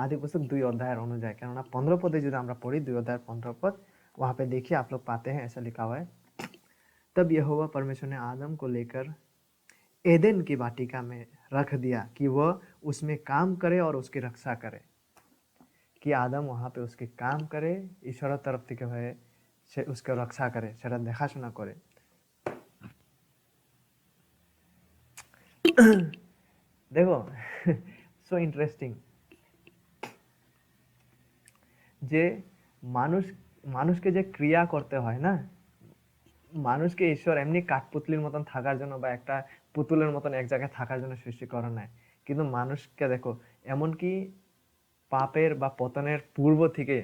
आदि पुस्तक 2 অধ্যায়ের অনুযায়ী, কেননা 15 পদে যদি আমরা পড়ি 2 অধ্যায়ের 15 पद, वहां पे देखिए आप लोग पाते हैं ऐसा लिखा हुआ है, तब यहोवा परमेश्वर ने आदम को लेकर एदेन की वाटिका में रख दिया कि वह उसमें काम करे और उसकी रक्षा करे। कि आदम वहां पे उसके काम करे, ईश्वर तरफ থেকে হয়ে সে उसके रक्षा करे, সেটা দেখাশোনা করে। দেখো সো ইন্টারেস্টিং যে মানুষকে যে ক্রিয়া করতে হয় না, মানুষকে ঈশ্বর এমনি কাঠপুতলির মতন থাকার জন্য বা একটা পুতুলের মতন এক জায়গায় থাকার জন্য সৃষ্টি করা নাই, কিন্তু মানুষকে দেখো এমনকি পাপের বা পতনের পূর্ব থেকে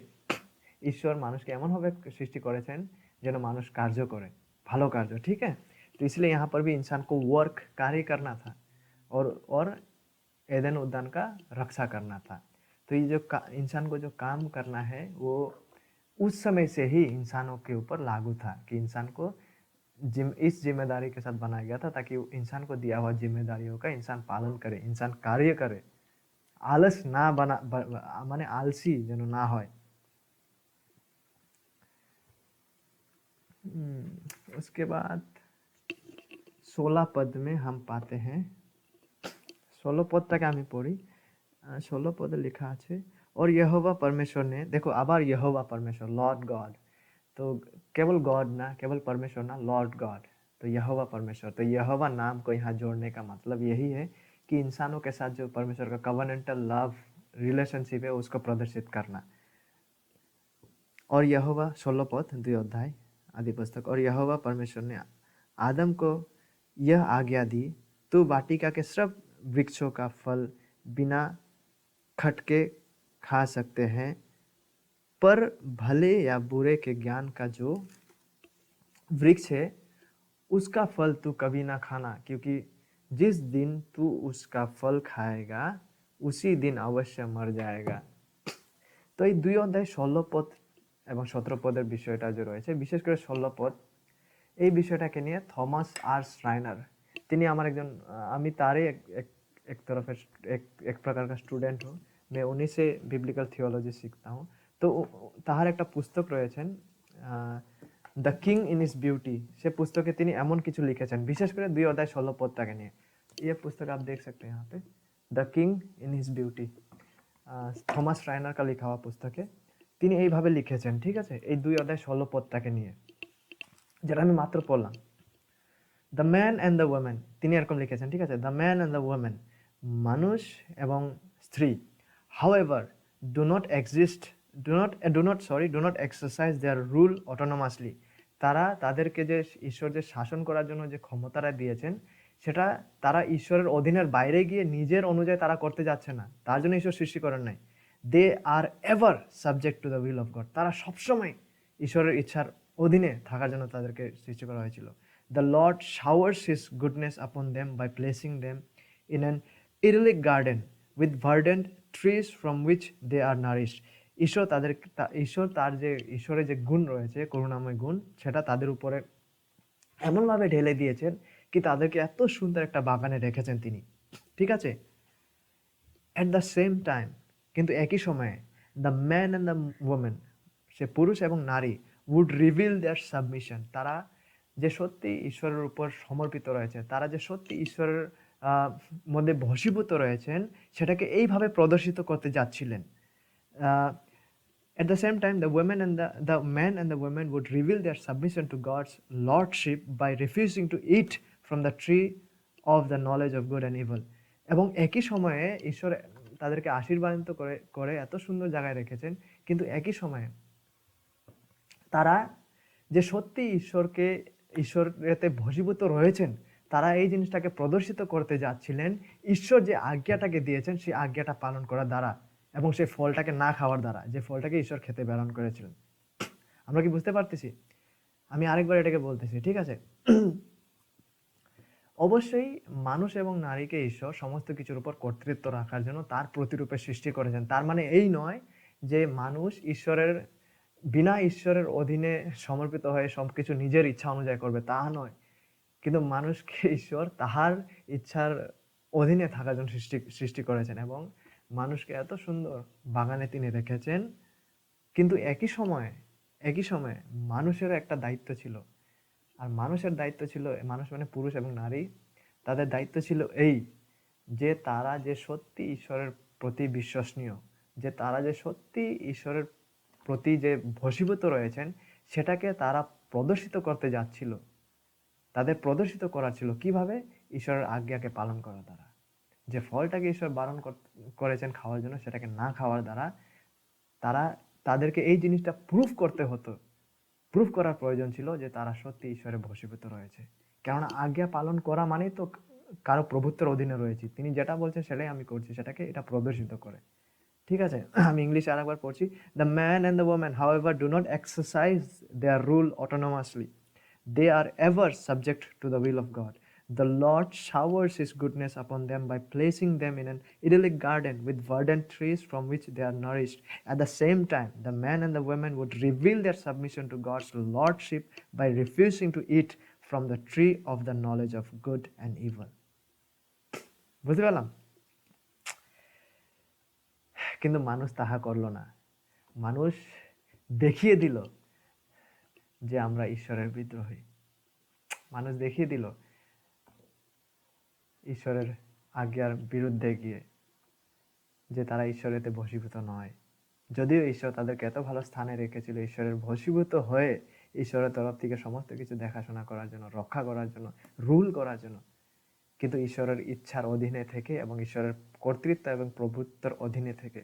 ঈশ্বর মানুষকে এমনভাবে সৃষ্টি করেছেন যেন মানুষ कार्य करे, ভালো कार्य। ठीक है, तो इसलिए यहाँ पर भी इंसान को वर्क कार्य करना था और एदेन उद्यान का रक्षा करना था। तो ये जो इंसान को जो काम करना है वो उस समय से ही इंसानों के ऊपर लागू था कि इंसान को इस जिम्मेदारी के साथ बनाया गया था ताकि इंसान को दिया हुआ जिम्मेदारियों का इंसान पालन करे, इंसान कार्य करे, आलस ना बना माने आलसी যেন না হয়। उसके बाद 16 पद में हम पाते हैं, 16 পদটাকে আমি পড়ি। 16 পদে লেখা আছে, और यहोवा परमेश्वर ने, देखो আবার यहोवा परमेश्वर, लॉर्ड गॉड, तो केवल गॉड ना, केवल परमेश्वर ना, लॉर्ड गॉड, तो यहोवा परमेश्वर। तो यहोवा नाम को यहाँ जोड़ने का मतलब यही है कि इंसानों के साथ जो परमेश्वर का कवर्नेंटल लव रिलेशनशिप है उसको प्रदर्शित करना। और यहोवा 16 पद 2 अध्याय आदि पुस्तक, और यहोवा परमेश्वर ने आदम को यह आज्ञा दी, तू वाटिका के सब वृक्षों का फल बिना खटके खा सकते हैं, पर भले या बुरे के ज्ञान का जो वृक्ष है उसका फल तू कभी ना खाना, क्योंकि जिस दिन तू उसका फल खाएगा उसी दिन अवश्य मर जाएगा। तो এই 2 অধ্যায় 16 পদ এবং 17 পদের বিষয়টা যে রয়েছে, বিশেষ করে 16 পদ, এই বিষয়টাকে নিয়ে থমাস আর শ্রাইনার, তিনি আমার একজন, আমি তারই एक तरफ एक प्रकार का स्टूडेंट हूँ, मैं उन्हीं से बिब्लिकल थियोलॉजी सीखता हूँ। तो তাহার একটা পুস্তক রয়েছেন the king in is beauty, সে पुस्तके তিনি এমন কিছু লিখেছেন বিশেষ করে 2 অধ্যায় 16 পদটাকে নিয়ে। ये पुस्तक आप देख सकते हैं यहाँ पे, the king in his beauty, Thomas Rainer का लिखा हुआ पुस्तक है। তিনি এইভাবে লিখেছেন, ঠিক আছে, এই 2 অধ্যায় 16 পদটাকে নিয়ে যেটা আমি মাত্র পড়লাম। The man and the women, তিনি এরকম লিখেছেন, ঠিক আছে, the man and the women, মানুষ এবং স্ত্রী, however do not exercise their rule autonomously, তারা তাদেরকে যে ঈশ্বর যে শাসন করার জন্য যে ক্ষমতাটা দিয়েছেন সেটা তারা ঈশ্বরের অধীনের বাইরে গিয়ে নিজের অনুযায়ী তারা করতে যাচ্ছে না, তার জন্য ঈশ্বর সৃষ্টি করেন নাই। They are ever subject to the will of God, তারা সবসময় ঈশ্বরের ইচ্ছার অধীনে থাকার জন্য তাদেরকে সৃষ্টি করা হয়েছিল। The Lord showers his goodness upon them by placing them in an idyllic garden with verdant trees from which they are nourished, ঈশ্বর তার যে ঈশ্বরের যে গুণ রয়েছে, করুণাময় গুণ, সেটা তাদের উপরে এমনভাবে ঢেলে দিয়েছেন কি তাদেরকে এত সুন্দর একটা বাগানে রেখেছেন তিনি, ঠিক আছে। অ্যাট দ্য সেম টাইম, কিন্তু একই সময়ে, the man and the women, সে পুরুষ এবং নারী, উড রিভিল দেয়ার সাবমিশন, তারা যে সত্যি ঈশ্বরের উপর সমর্পিত রয়েছে, তারা যে সত্যি ঈশ্বরের মধ্যে ভসীভূত রয়েছেন, সেটাকে এইভাবে প্রদর্শিত করতে যাচ্ছিলেন। At the same time, the men and the women would reveal their submission to God's lordship by refusing to eat from the tree of the knowledge of good and evil. এবং একই সময়ে ঈশ্বর তাদেরকে আশীর্বাদিত করে করে এত সুন্দর জায়গায় রেখেছেন, কিন্তু একই সময়ে তারা যে সত্যি ঈশ্বরেতে ভজীভূত রয়েছেন, তারা এই জিনিসটাকে প্রদর্শিত করতে যাচ্ছিলেন ঈশ্বর যে আজ্ঞাটাকে দিয়েছেন সেই আজ্ঞাটা পালন করার দ্বারা, এবং সেই ফলটাকে না খাওয়ার দ্বারা, যে ফলটাকে ঈশ্বর খেতে বারণ করেছিলেন। আমরা কি বুঝতে পারতেছি? আমি আরেকবার এটাকে বলতেছি, ঠিক আছে? অবশ্যই মানুষ এবং নারীকে ঈশ্বর সমস্ত কিছুর উপর কর্তৃত্ব রাখার জন্য তার প্রতিরূপে সৃষ্টি করেছেন। তার মানে এই নয় যে মানুষ বিনা ঈশ্বরের অধীনে সমর্পিত হয়ে সবকিছু নিজের ইচ্ছা অনুযায়ী করবে, তা নয়। কিন্তু মানুষকে ঈশ্বর তাহার ইচ্ছার অধীনে থাকার জন্য সৃষ্টি করেছেন, এবং মানুষকে এত সুন্দর বাগানে তিনি রেখেছেন। কিন্তু একই সময়ে মানুষেরও একটা দায়িত্ব ছিল। আর মানুষের দায়িত্ব ছিল, মানুষ মানে পুরুষ এবং নারী, তাদের দায়িত্ব ছিল এই যে তারা যে সত্যি ঈশ্বরের প্রতি বিশ্বসনীয়, যে তারা যে সত্যি ঈশ্বরের প্রতি যে বশীভূত রয়েছেন, সেটাকে তারা প্রদর্শিত করতে যাচ্ছিল। তাদের প্রদর্শিত করা ছিল কিভাবে? ঈশ্বরের আজ্ঞাকে পালন করা দ্বারা। যে ফলটাকে ঈশ্বর বারণ করেছেন খাওয়ার জন্য, সেটাকে না খাওয়ার দ্বারা তারা তাদেরকে এই জিনিসটা প্রুফ করার প্রয়োজন ছিল যে তারা সত্যি ঈশ্বরের বশীভূত রয়েছে। কেননা আজ্ঞা পালন করা মানেই তো কারো প্রভুত্বের অধীনে রয়েছে। তিনি যেটা বলছেন সেটাই আমি করছি, সেটাকে এটা প্রদর্শিত করে। ঠিক আছে? আমি ইংলিশে আরেকবার পড়ছি। The man and the woman however do not exercise their rule autonomously. They are ever subject to the will of God. The Lord showers his goodness upon them by placing them in an idyllic garden with verdant trees from which they are nourished. At the same time, the man and the woman would reveal their submission to God's lordship by refusing to eat from the tree of the knowledge of good and evil. বুঝতে পারলাম? কিন্তু মানুষ তাহা করল না। মানুষ দেখিয়ে দিল যে আমরা ঈশ্বরের বিদ্রোহী। মানুষ দেখিয়ে দিল ঈশ্বরের আজ্ঞার বিরুদ্ধে গিয়ে যে তারা ঈশ্বরেতে বশীভূত নয়। যদিও ঈশ্বর তাদেরকে এত ভালো স্থানে রেখেছিল, ঈশ্বরের বশীভূত হয়ে ঈশ্বরের তরফ থেকে সমস্ত কিছু দেখাশোনা করার জন্য, রক্ষা করার জন্য, রুল করার জন্য, কিন্তু ঈশ্বরের ইচ্ছার অধীনে থেকে এবং ঈশ্বরের কর্তৃত্ব এবং প্রভুত্বের অধীনে থেকে।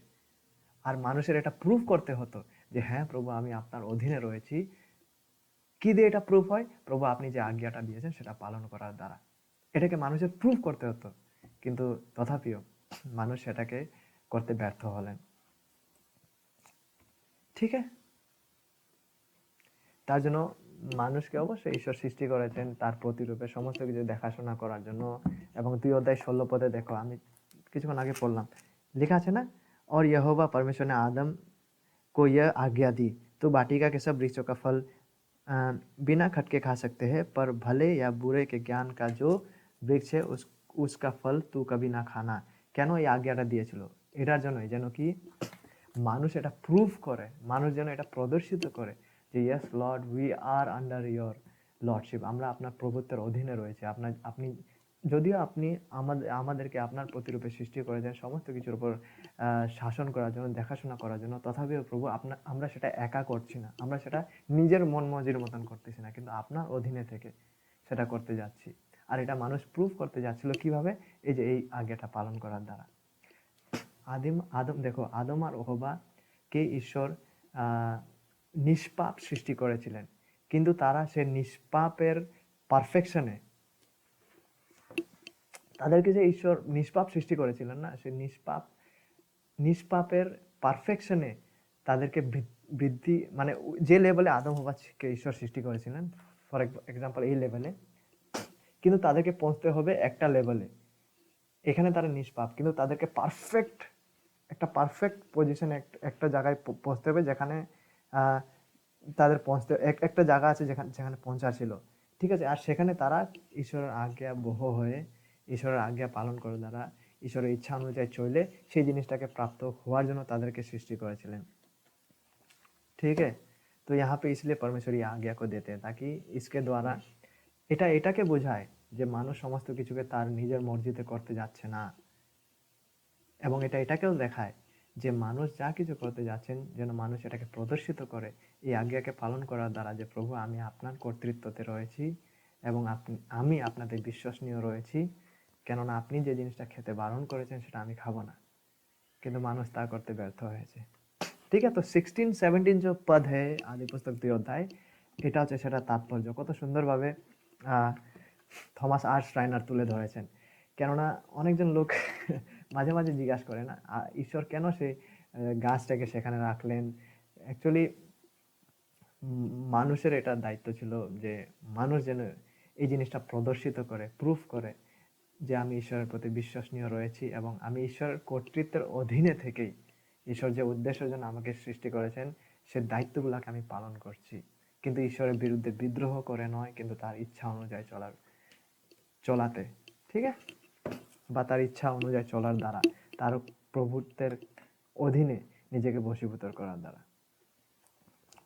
আর মানুষের এটা প্রুফ করতে হতো যে হ্যাঁ প্রভু, আমি আপনার অধীনে রয়েছি। কি দিয়ে এটা প্রুফ হয়? প্রভু আপনি যে আজ্ঞাটা দিয়েছেন সেটা পালন করার দ্বারা। এটাকে মানুষের প্রুফ করতে হতো, কিন্তু তথাপিও মানুষ সেটাকে করতে ব্যর্থ হলেন। ঠিক আছে? তার জন্য মানুষকে অবশ্যই ঈশ্বর সৃষ্টি করেছেন তার প্রতিরূপে সমস্ত কিছু দেখাশোনা করার জন্য। এবং 2 অধ্যায় 16 পদে দেখো, আমি কিছুক্ষণ আগে পড়লাম, লেখা আছে না, और यहोवा परमेश्वर ने आदम को यह आज्ञा दी, तो वाटिका के सब वृक्षों का फल बिना खटके खा सकते हैं, पर भले या बुरे के ज्ञान का जो वृक्ष है उसका फल तू कभी ना खाना। কেন এই আজ্ঞাটা দিয়েছিল? এটার জন্যই যেন কি মানুষ এটা প্রুফ করে, মানুষ যেন এটা প্রদর্শিত করে যে yes Lord, we are under your lordship, আমরা আপনার প্রভুত্বের অধীনে রয়েছে। আপনি যদিও আপনি আমাদেরকে আপনার প্রতিরূপে সৃষ্টি করেছেন সমস্ত কিছুর উপর শাসন করার জন্য, দেখাশোনা করার জন্য, তথাপিও প্রভু আমরা সেটা একা করছি না, আমরা সেটা নিজের মন মর্জির মতন করতেছি না, কিন্তু আপনার অধীনে থেকে সেটা করতে যাচ্ছি। আর এটা মানুষ প্রুফ করতে যাচ্ছিল কিভাবে? এই যে এই আজ্ঞাটা পালন করার দ্বারা। দেখো, আদম আর হওয়া কে ঈশ্বর নিষ্পাপ সৃষ্টি করেছিলেন, কিন্তু তারা সে নিষ্পাপের পারফেকশনে, তাদেরকে যে ঈশ্বর নিষ্পাপ সৃষ্টি করেছিলেন না, সে নিষ্পাপের পারফেকশনে তাদেরকে বৃদ্ধি, মানে যে লেভেলে আদম হওয়াকে ঈশ্বর সৃষ্টি করেছিলেন, ফর এক্সাম্পল এই লেভেলে, কিন্তু তাদেরকে পৌঁছতে হবে একটা লেভেলে। এখানে তারা নিষ্পাপ, কিন্তু তাদেরকে একটা পারফেক্ট পজিশনে, একটা জায়গায় পৌঁছতে হবে, যেখানে তাদের একটা জায়গা আছে যেখানে পৌঁছা ছিল। ঠিক আছে? আর সেখানে তারা ঈশ্বরের আজ্ঞা বহ হয়ে, ঈশ্বরের আজ্ঞা পালন করে দ্বারা, ঈশ্বরের ইচ্ছা অনুযায়ী চলে সেই জিনিসটাকে প্রাপ্ত হওয়ার জন্য তাদেরকে সৃষ্টি করেছিলেন। ঠিক আছে? তো यहाँ पे इसलिए परमेश्वर ये आज्ञा को देते हैं ताकि इसके द्वारा এটাকে বোঝায় যে মানুষ সমস্ত কিছুকে তার নিজের মর্জিতে করতে যাচ্ছে না, এবং এটাকেও দেখায় যে মানুষ যা কিছু করতে যাচ্ছেন যেন মানুষ এটাকে প্রদর্শিত করে এই আজ্ঞাকে পালন করার দ্বারা, যে প্রভু আমি আপনার কর্তৃত্বতে রয়েছি এবং আমি আপনাদের বিশ্বসনীয় রয়েছি, কেননা আপনি যে জিনিসটা খেতে বারণ করেছেন সেটা আমি খাবো না, কিন্তু মানুষ তা করতে ব্যর্থ হয়েছে। ठीक है, तो 16-17 जो पद है आदि पुस्तक 2 অধ্যায়, এটা হচ্ছে সেটা তাৎপর্য কত সুন্দরভাবে থমাস আর শ্রাইনার তুলে ধরেছেন। কেননা অনেকজন লোক মাঝে মাঝে জিজ্ঞাসা করে না ঈশ্বর কেন সেই গাছটাকে সেখানে রাখলেন। অ্যাকচুয়ালি মানুষের এটা দায়িত্ব ছিল যে মানুষ যেন এই জিনিসটা প্রদর্শিত করে, প্রুফ করে যে আমি ঈশ্বরের প্রতি বিশ্বসনীয় রয়েছি এবং আমি ঈশ্বরের কর্তৃত্বের অধীনে থেকেই ঈশ্বর যে উদ্দেশ্যের জন্য আমাকে সৃষ্টি করেছেন সে দায়িত্বগুলোকে আমি পালন করছি, কিন্তু ঈশ্বরের বিরুদ্ধে বিদ্রোহ করে নয়, কিন্তু তার ইচ্ছা অনুযায়ী চলাতে, ঠিক আছে, বা তার ইচ্ছা অনুযায়ী চলার দ্বারা, তার প্রভুত্বের অধীনে নিজেকে বশীভূত করার দ্বারা।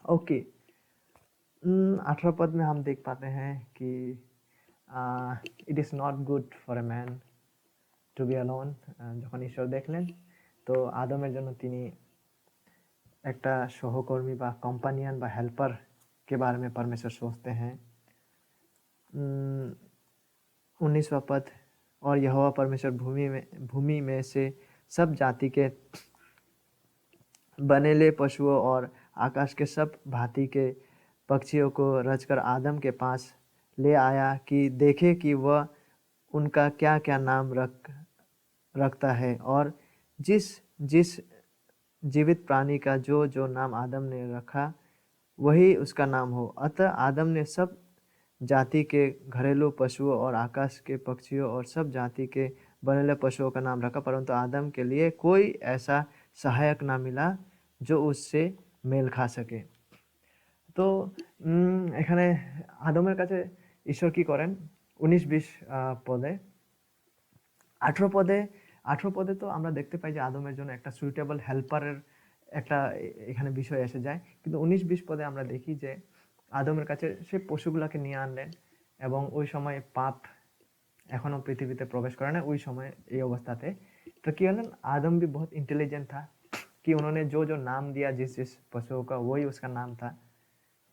ओके, 18 पद में हम देख पाते हैं कि it is not good for a man to be alone. যখন ঈশ্বর দেখলেন তো আদমের জন্য তিনি একটা সহকর্মী বা কম্পানিयन বা हेल्पर के बारे में परमेश्वर सोचते हैं। 19वां पद, और यहोवा परमेश्वर भूमि में से सब जाति के बनेले पशुओं और आकाश के सब भांति के पक्षियों को रचकर आदम के पास ले आया कि देखे कि वह उनका क्या क्या नाम रखता है, और जिस जिस जीवित प्राणी का जो जो नाम आदम ने रखा वही उसका नाम हो। अतः आदम ने सब जाति के घरेलू पशुओं और आकाश के पक्षियों और सब जाति के बनेले पशुओं का नाम रखा, परंतु आदम के लिए कोई ऐसा सहायक ना मिला जो उससे मेल खा सके। তো এখানে আদমের কাছে ঈশ্বর কি করেন 19-20 পদে। 18 পদে তো আমরা দেখতে পাই যে আদমের জন্য একটা সুইটেবল হেল্পারের একটা এখানে বিষয় এসে যায়, কিন্তু 19-20 পদে আমরা দেখি যে আদমের কাছে সে পশুগুলোকে নিয়ে আনলেন এবং ওই সময় পাপ এখনো পৃথিবীতে প্রवेश করে না ওই সময় এই অবস্থাতে। तो क्या ना आदम भी बहुत इंटेलिजेंट था कि उन्होंने जो जो नाम दिया जिस जिस पशुओं का वही उसका नाम था,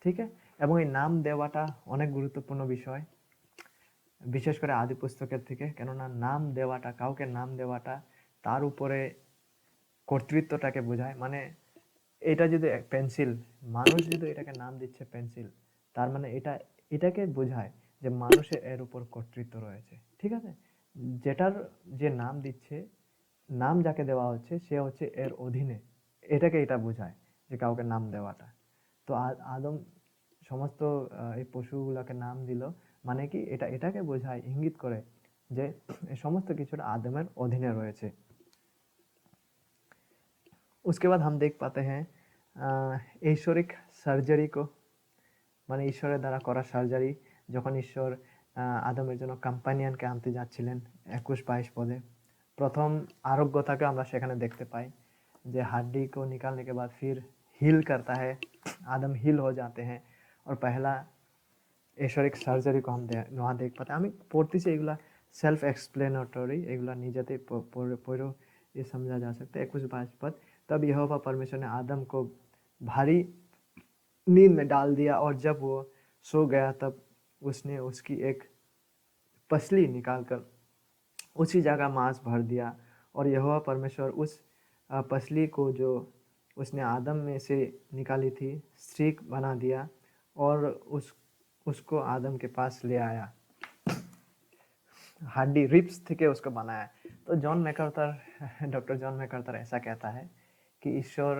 ঠিক আছে। এবং এই নাম দেওয়াটা অনেক গুরুত্বপূর্ণ বিষয়, বিশেষ করে আদি পুস্তকের থেকে, কেননা নাম দেওয়াটা, কাউকে নাম দেওয়াটা তার উপরে কর্তৃত্বটাকে বোঝায়। মানে এটা যদি পেন্সিল, মানুষ যদি এটাকে নাম দিচ্ছে পেন্সিল, তার মানে এটাকে বোঝায় যে মানুষের এর উপর কর্তৃত্ব রয়েছে, ঠিক আছে। যেটার যে নাম দিচ্ছে, নাম যাকে দেওয়া হচ্ছে সে হচ্ছে এর অধীনে, এটাকে এটা বোঝায় যে কাউকে নাম দেওয়াটা। তো আদম সমস্ত এই পশুগুলোকে নাম দিল, মানে কি এটাকে বোঝায়, ইঙ্গিত করে যে এই সমস্ত কিছুটা आदम অধীনে রয়েছে। उसके बाद हम देख पाते हैं ऐश्वरिक সার্জারি को, মানে ঈশ্বরের দ্বারা করা সার্জারি, যখন ঈশ্বর আদমের জন্য কম্পানিয়নকে আনতে যাচ্ছিলেন 21-22 পদে। প্রথম আরোগ্যতাকে আমরা সেখানে দেখতে পাই যে हड्डी को निकालने के बाद फिर हील करता है, आदम हील हो जाते हैं, और पहला ऐश्वरिक সার্জারি को हम वहाँ देख पाते हैं। আমি পড়তেছি এগুলা সেলফ এক্সপ্লেনেটরি, এগুলা নিজেতে পড়েও ये समझा जा सकता है। 21-22 पद, तब यहोवा परमेश्वर ने आदम को भारी नींद में डाल दिया, और जब वो सो गया तब उसने उसकी एक पसली निकालकर उसी जगह मांस भर दिया, और यहोवा परमेश्वर उस पसली को जो उसने आदम में से निकाली थी स्त्रीक बना दिया और उसको आदम के पास ले आया। हड्डी रिप्स থেকে उसको बनाया। तो डॉक्टर जॉन मैकार्थर ऐसा कहता है कि ईश्वर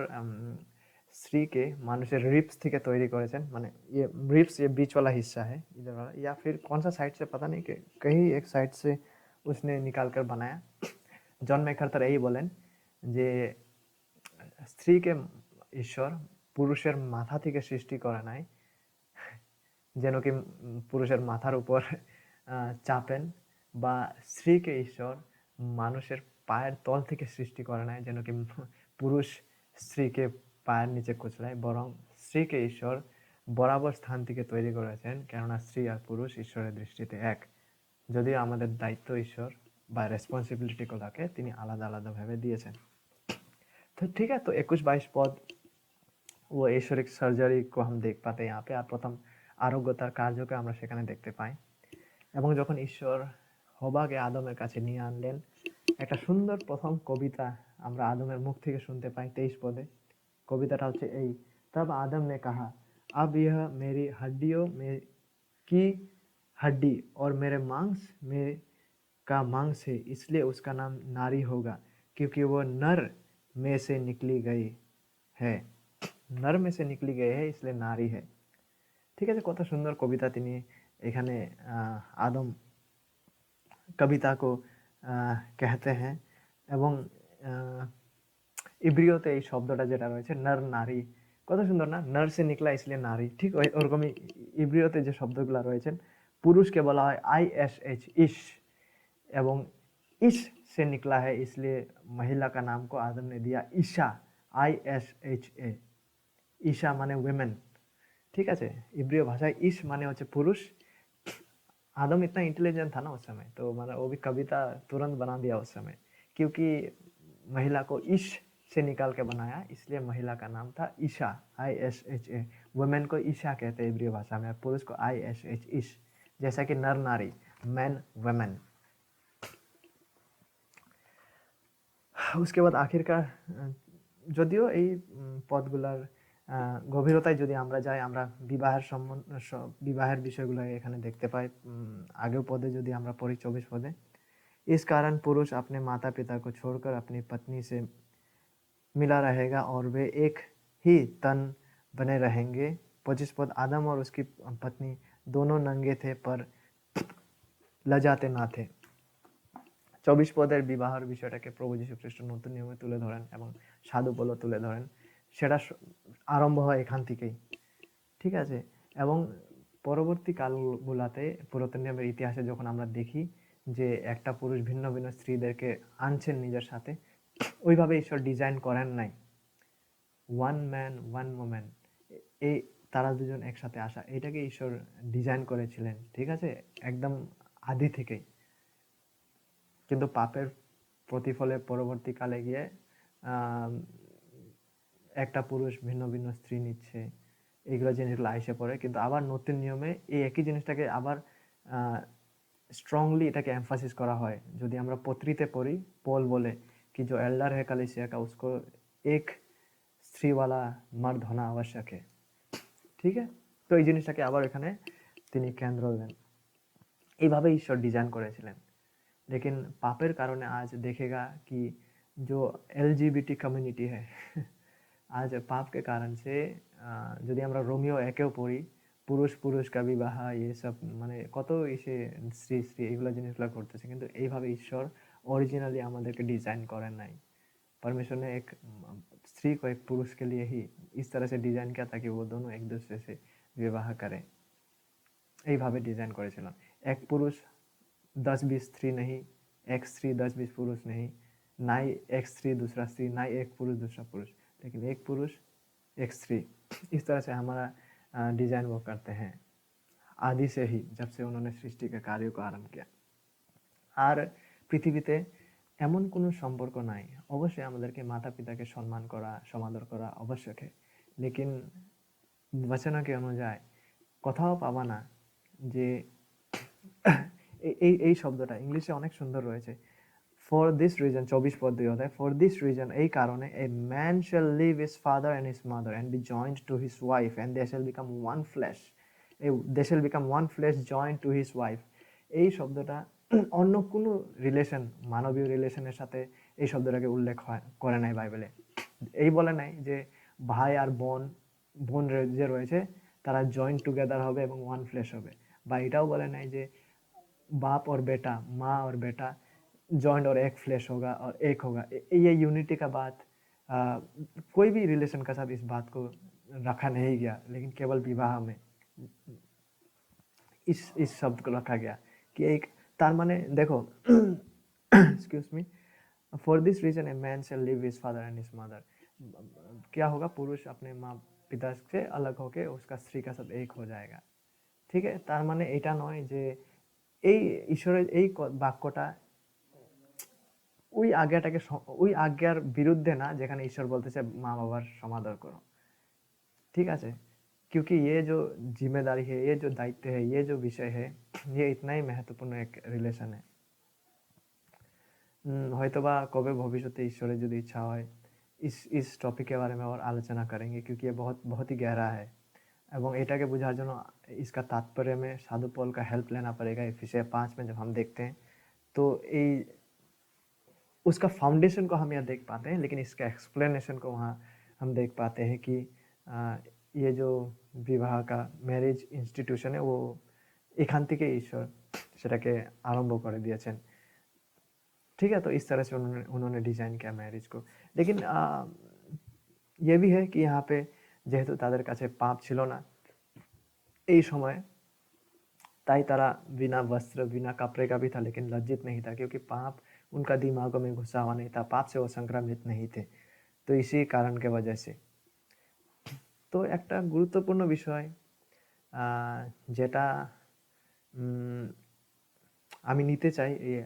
स्त्री के মানুষের रिप्स থেকে তৈরি করেছেন, মানে ये रिप्स ये बीच वाला हिस्सा है इधर वाला, या फिर कौन सा साइड से पता नहीं, कि कहीं एक साइड से उसने निकाल कर बनाया। जॉन मैकार्थर यही बोलेন যে স্ত্রীকে ঈশ্বর পুরুষের মাথা থেকে সৃষ্টি করে নাই যেন কি পুরুষের মাথার উপর চাপেন, বা স্ত্রীকে ঈশ্বর মানুষের পায়ের তল থেকে সৃষ্টি করে নাই যেন কি পুরুষ স্ত্রীকে পায়ের নিচে কুচলায়, বরং স্ত্রীকে ঈশ্বর বরাবর স্থান থেকে তৈরি করেছেন, কেননা স্ত্রী আর পুরুষ ঈশ্বরের দৃষ্টিতে এক। যদিও আমাদের দায়িত্ব ঈশ্বর বা রেসপন্সিবিলিটি গুলোকে তিনি আলাদা আলাদা ভাবে দিয়েছেন। तो ठीक है, तो 21-22 पद वो ऐश्वरिक সার্জারি को हम देख पाते हैं यहाँ पे, আর প্রথম আরোগ্যতার কার্যকে আমরা সেখানে দেখতে পাই। এবং যখন ঈশ্বর হবাকে আদমের কাছে নিয়ে আনলেন। একটা সুন্দর প্রথম কবিতা আমরা আদমের মুখ থেকে শুনতে পাই 23 পদে। কবিতাটা হচ্ছে এই, तब आदम ने कहा अब यह मेरी हड्डियों में की हड्डी और मेरे मांस में का मांस है, इसलिए उसका नाम नारी होगा, क्योंकि वो नर में से निकली गई है। नर में से निकली गई है इसलिए नारी है। ঠিক আছে, কত সুন্দর কবিতা তিনি এখানে আদম কবিতা को कहते हैं। এবং ইব্রিয়তে এই শব্দটা যেটা রয়েছে নর নারী, কত সুন্দর না, নর সে নিকলা इसलिए নারী, ঠিক ওরকমই ইব্রিয়তে যে শব্দগুলো রয়েছেন পুরুষকে বলা হয় ISH ইশ, এবং इश से निकला है इसलिए महिला का नाम को आदम ने दिया ईशा, ISHA। ईशा माने वुमेन, ठीक है। इब्रियो भाषा इश माने होचे पुरुष। आदम इतना इंटेलिजेंट था ना उस समय, तो माना वो भी कविता तुरंत बना दिया उस समय, क्योंकि महिला को इश से निकाल के बनाया, इसलिए महिला का नाम था ईशा, ISHA। वुमेन को ईशा कहते हैं इब्रियो भाषा में, पुरुष को ISH इश, जैसा कि नर नारी, मैन वुमेन। उसके बाद आखिरकार যদিও এই পদগুলার গভীরতায় যদি আমরা যাই, আমরা বিবাহের বিষয়গুলো এখানে দেখতে পাই। আগেও পদে যদি আমরা পড়ি 24 পদে, इस कारण पुरुष अपने माता पिता को छोड़कर अपनी पत्नी से मिला रहेगा और वे एक ही तन बने रहेंगे। 25 पद, आदम और उसकी पत्नी दोनों नंगे थे पर लजाते ना थे। 24 পদের বিবাহের বিষয়টাকে প্রভু যীশু খ্রিস্ট নতুন নিয়মে তুলে ধরেন এবং সাধু বলে তুলে ধরেন, সেটা আরম্ভ হয় এখান থেকেই, ঠিক আছে। এবং পরবর্তী কালগুলাতে পুরাতন নিয়মের ইতিহাসে যখন আমরা দেখি যে একটা পুরুষ ভিন্ন ভিন্ন স্ত্রীদেরকে আনছেন নিজের সাথে, ওইভাবে ঈশ্বর ডিজাইন করেন নাই। ওয়ান ম্যান ওয়ান ওম্যান, এই তারা দুজন একসাথে আসা, এটাকে ঈশ্বর ডিজাইন করেছিলেন, ঠিক আছে, একদম আদি থেকেই। কিন্তু পাপের প্রতিফলে পরবর্তীকালে গিয়ে একটা পুরুষ ভিন্ন ভিন্ন স্ত্রী নিচ্ছে, এইগুলো জিনিসগুলো আইসে পড়ে। কিন্তু আবার নতুন নিয়মে এই একই জিনিসটাকে আবার স্ট্রংলি এটাকে এমফাসিস করা হয়। যদি আমরা পত্রিতে পড়ি, পল বলে कि जो एल्डर है कलीसिया का उसको एक स्त्री वाला मर्द होना आवश्यक है, ঠিক আছে। তো এই জিনিসটাকে আবার এখানে তিনি কেন্দ্র দেন, এইভাবে ঈশ্বর ডিজাইন করেছিলেন। लेकिन पापेर कारण आज देखेगा कि जो LGBT कम्युनिटी है आज पाप के कारण से যদি আমরা রোমিও একেও পড়ি, পুরুষ পুরুষ का विवाह ये सब মানে কত এসে স্ত্রী স্ত্রী এগুলো জিনিসগুলো করতেছে, কিন্তু এইভাবে ঈশ্বর ओरिजिनली আমাদেরকে ডিজাइन করেন নাই। परमेश्वर ने एक स्त्री को एक पुरुष के लिए ही इस तरह से डिजाइन किया ताकि वो दोनों एक दूसरे से विवाह करे, এইভাবে ডিজাইন করেছিলেন। এক পুরুষ 10-20 स्त्री नहीं, एक स्त्री 10-20 पुरुष नहीं, ना ही एक स्त्री दूसरा स्त्री, ना ही एक पुरुष दूसरा पुरुष, लेकिन एक पुरुष एक स्त्री। इस तरह से हमारा डिजाइन वो करते हैं आदि से ही, जब से उन्होंने सृष्टि के कार्य को आरंभ किया। আর পৃথিবীতে এমন কোনো সম্পর্ক নাই, অবশ্যই আমাদেরকে মাতা পিতাকে সম্মান করা সমাদর করা আবশ্যক, লেকিন বচনকে অনুযায়ী কোথাও পাবা না যে এই শব্দটা ইংলিশে অনেক সুন্দর রয়েছে। ফর দিস রিজন 24 পদ 2 অধ্যায়, ফর দিস রিজন এই কারণে, a man shall leave his father and his mother and be joined to his wife and they shall become one flesh. They shall become one flesh joined to his wife. এই শব্দটা অন্য কোনো রিলেশন, মানবীয় রিলেশনের সাথে এই শব্দটাকে উল্লেখ করে নাই বাইবেলে। এই বলে নাই যে ভাই আর বোন যে রয়েছে তারা জয়েন্ট টুগেদার হবে এবং ওয়ান ফ্লেশ হবে, বা এটাও বলে নাই যে बाप और बेटा, माँ और बेटा जॉइंट और एक फ्लैश होगा और एक होगा। ये यूनिटी का बात कोई भी रिलेशन के साथ इस बात को रखा नहीं गया, लेकिन केवल विवाह में इस शब्द को रखा गया कि एक तार माने देखो excuse me, for this reason a man shall leave his father and his mother, क्या होगा, पुरुष अपने माँ पिता से अलग होके उसका स्त्री का साथ एक हो जाएगा, ठीक है। तार माने এটা নয় যে এই ঈশ্বরের এই বাক্যটা ওই আজ্ঞার বিরুদ্ধে না যেখানে ঈশ্বর বলতেছে মা বাবার সমাদর করো, ঠিক আছে। क्योंकि ये जो जिम्मेदारी है, ये जो दायित्व है, ये जो विषय है, ये इतना ही महत्वपूर्ण एक रिलेशन है। হয়তোবা কবে ভবিষ্যতে ঈশ্বরের যদি इच्छा হয় इस टॉपिक के बारे में और आलोचना करेंगे क्योंकि ये बहुत बहुत ही गहरा है এবং এটাকে বোঝার জন্য इसका तात्पर्य में साधु पौल का हेल्प लेना पड़ेगा एफिसियंस 5 में जब हम देखते हैं तो ये उसका फाउंडेशन को हम यहाँ देख पाते हैं लेकिन इसका एक्सप्लेनेशन को वहाँ हम देख पाते हैं कि ये जो विवाह का मैरिज इंस्टीट्यूशन है वो एखान থেকে ঈশ্বর সেটাকে आरंभ করে দিয়েছেন ठीक है तो इस तरह से उन्होंने उन्होंने डिजाइन किया मैरिज को लेकिन ये भी है कि यहाँ पे যেহেতু তাদের কাছে পাপ ছিল না এই সময় ताई तारा बिना वस्त्र बिना कपड़े का भी था लेकिन लज्जित नहीं था क्योंकि पाप उनका दिमागों में घुसा हुआ नहीं था पाप से वो संक्रमित नहीं थे तो इसी कारण के वजह से তো একটা গুরুত্বপূর্ণ বিষয় যেটা আমি নিতে চাই এই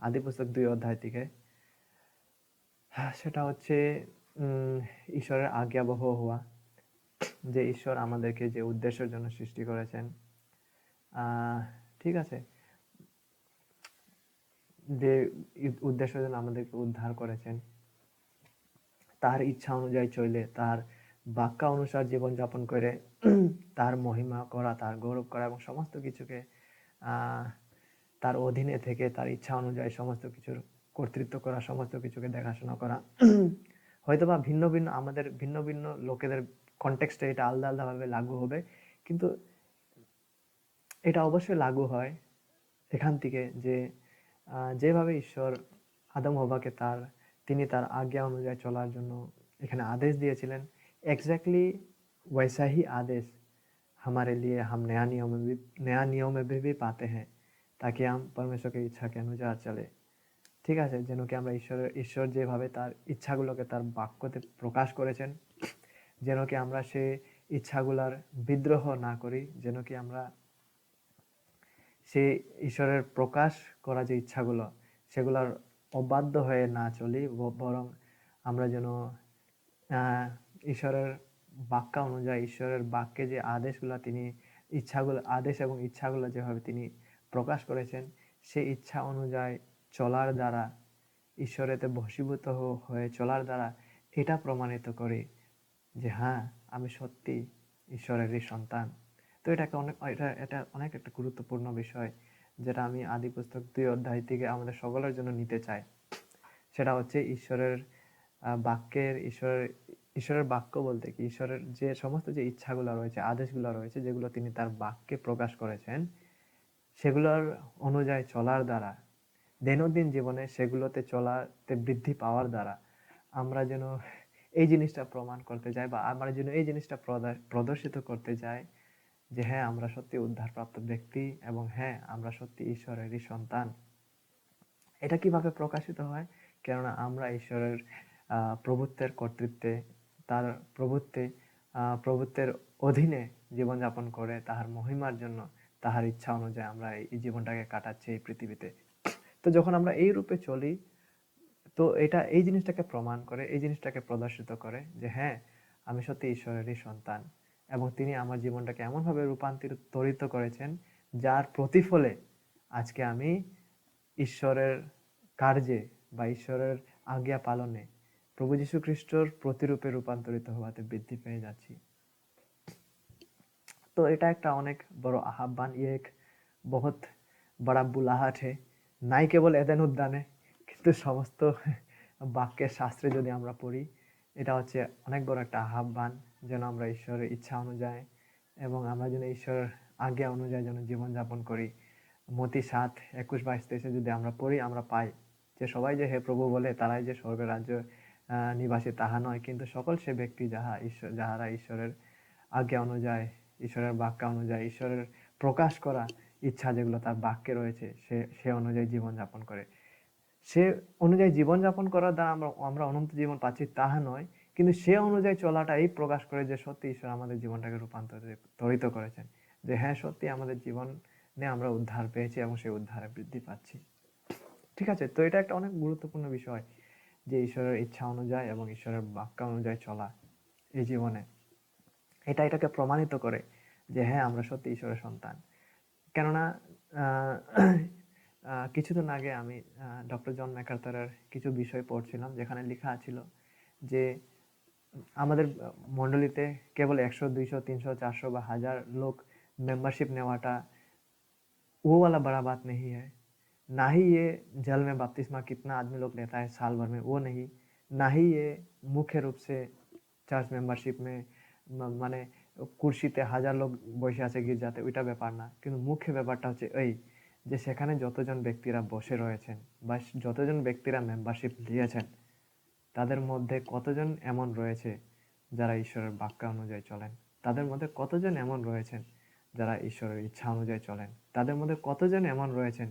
আদি পুস্তক 2 অধ্যায় থেকে সেটা হচ্ছে ঈশ্বরের আজ্ঞাবহ হওয়া যে ঈশ্বর আমাদেরকে যে উদ্দেশ্যের জন্য সৃষ্টি করেছেন ঠিক আছে যে উদ্দেশ্যের জন্য আমাদেরকে উদ্ধার করেছেন তার ইচ্ছা অনুযায়ী চলে তার বাক্য অনুসার জীবন যাপন করে তার মহিমা করা তার গৌরব করা এবং সমস্ত কিছুকে তার অধীনে থেকে তার ইচ্ছা অনুযায়ী সমস্ত কিছুর কর্তৃত্ব করা সমস্ত কিছুকে দেখাশোনা করা হয়তোবা ভিন্ন ভিন্ন আমাদের ভিন্ন ভিন্ন লোকেদের কনটেক্সটে এটা আলাদা আলাদাভাবে লাগু হবে কিন্তু এটা অবশ্যই লাগু হয় এখান থেকে যে যেভাবে ঈশ্বর আদম হওয়াকে তিনি তার আজ্ঞা অনুযায়ী চলার জন্য এখানে আদেশ দিয়েছিলেন एग्जैक्टली वैसा ही आदेश हमारे लिए हम नया नियम में भी पाते हैं ताकि हम परमेश्वर की इच्छा के अनुसार चले ঠিক আছে যেন কি আমরা ঈশ্বর যেভাবে তার ইচ্ছাগুলোকে তার বাক্যতে প্রকাশ করেছেন যেন কি আমরা সেই ইচ্ছাগুলোর বিদ্রোহ না করি যেন কি আমরা সেই ঈশ্বরের প্রকাশ করা যে ইচ্ছাগুলো সেগুলোর অবাধ্য হয়ে না চলি বরং আমরা যেন ঈশ্বরের বাক্য অনুযায়ী ঈশ্বরের বাক্যে যে আদেশগুলো তিনি আদেশ এবং ইচ্ছাগুলো যেভাবে তিনি প্রকাশ করেছেন সেই ইচ্ছা অনুযায়ী চলার দ্বারা ঈশ্বরেতে বশীভূত হয়ে চলার দ্বারা এটা প্রমাণিত করি যে হ্যাঁ আমি সত্যি ঈশ্বরেরই সন্তান তো এটা অনেক একটা গুরুত্বপূর্ণ বিষয় যেটা আমি আদি পুস্তক 2 অধ্যায় থেকে আমাদের সকলের জন্য নিতে চাই সেটা হচ্ছে ঈশ্বরের ঈশ্বরের বাক্য বলতে কি ঈশ্বরের যে সমস্ত যে ইচ্ছাগুলো রয়েছে আদেশগুলো রয়েছে যেগুলো তিনি তার বাক্যে প্রকাশ করেছেন সেগুলোর অনুযায়ী চলার দ্বারা দৈনন্দিন জীবনে সেগুলোতে চলাতে বৃদ্ধি পাওয়ার দ্বারা আমরা যেন এই জিনিসটা প্রমাণ করতে যাই বা আমরা যেন এই জিনিসটা প্রদর্শিত করতে যাই যে হ্যাঁ আমরা সত্যি উদ্ধারপ্রাপ্ত ব্যক্তি এবং হ্যাঁ আমরা সত্যি ঈশ্বরেরই সন্তান এটা কিভাবে প্রকাশিত হয় কেননা আমরা ঈশ্বরের প্রভুত্বের কর্তৃত্বে তার প্রভুত্বের অধীনে জীবনযাপন করে তাহার মহিমার জন্য তাহার ইচ্ছা অনুযায়ী আমরা এই জীবনটাকে কাটাচ্ছি এই পৃথিবীতে তো যখন আমরা এই রূপে চলি তো এটা এই জিনিসটাকে প্রমাণ করে এই জিনিসটাকে প্রদর্শিত করে যে হ্যাঁ আমি সত্যি ঈশ্বরেরই সন্তান এবং তিনি আমার জীবনটাকে এমনভাবে রূপান্তরিত করেছেন যার প্রতিফলে আজকে আমি ঈশ্বরের কার্যে বা ঈশ্বরের আজ্ঞা পালনে প্রভু যীশু খ্রিস্টর প্রতিরূপে রূপান্তরিত হওয়াতে বৃদ্ধি পেয়ে যাচ্ছি তো এটা একটা অনেক বড় আহ্বান এক বহুত বড় বুলাহাট है নাই কেবল এদেন উদ্যানে কিন্তু সমস্ত বাক্যের শাস্ত্রে যদি আমরা পড়ি এটা হচ্ছে অনেক বড় একটা আহ্বান যেন আমরা ঈশ্বরের ইচ্ছা অনুযায়ী এবং আমরা যেন ঈশ্বরের আজ্ঞা অনুযায়ী যেন জীবনযাপন করি মতি 7:21-22 যদি আমরা পড়ি আমরা পাই যে সবাই যে হে প্রভু বলে তারাই যে স্বর্গের রাজ্য নিবাসী তাহা নয় কিন্তু সকল সে ব্যক্তি যাহারা ঈশ্বরের আজ্ঞা অনুযায়ী ঈশ্বরের বাক্য অনুযায়ী ঈশ্বরের প্রকাশ করা ইচ্ছা যেগুলো তার বাক্যে রয়েছে সে অনুযায়ী জীবনযাপন করে সে অনুযায়ী জীবনযাপন করার দ্বারা আমরা অনন্ত জীবন পাচ্ছি তাহা নয় কিন্তু সে অনুযায়ী চলাটা এই প্রকাশ করে যে সত্যি ঈশ্বর আমাদের জীবনটাকে রূপান্তরিত করেছেন যে হ্যাঁ সত্যি আমাদের জীবনে আমরা উদ্ধার পেয়েছি এবং সেই উদ্ধারে বৃদ্ধি পাচ্ছি ঠিক আছে তো এটা একটা অনেক গুরুত্বপূর্ণ বিষয় যে ঈশ্বরের ইচ্ছা অনুযায়ী এবং ঈশ্বরের বাক্য অনুযায়ী চলা এই জীবনে এটাকে প্রমাণিত করে যে হ্যাঁ আমরা সত্যি ঈশ্বরের সন্তান কেননা কিছুদিন আগে আমি ডক্টর জন ম্যাকার্থারের কিছু বিষয় পড়ছিলাম, যেখানে লেখা ছিল যে আমাদের মণ্ডলীতে কেবল 100, 200, 300, 400 বা 1000 लोग मेंबरशिप नेवाटा वो वाला बड़ा बात नहीं है। ना ही ये जल में बपतिस्मा कितना आदमी लोग लेता है साल भर में, वो नहीं। ना ही ये मुख्य रूप से চার্চ মেম্বারশিপ মানে কুর্সিতে 1000 লোক বসে আছে গির্জাতে, ওইটা ব্যাপার না। কিন্তু মুখ্য ব্যাপারটা হচ্ছে এই যে সেখানে যতজন ব্যক্তিরা বসে রয়েছেন বা যতজন ব্যক্তিরা মেম্বারশিপ নিয়েছেন, তাদের মধ্যে কতজন এমন রয়েছে যারা ঈশ্বরের বাক্য অনুযায়ী চলেন? তাদের মধ্যে কতজন এমন রয়েছেন যারা ঈশ্বরের ইচ্ছা অনুযায়ী চলেন? তাদের মধ্যে কতজন এমন রয়েছেন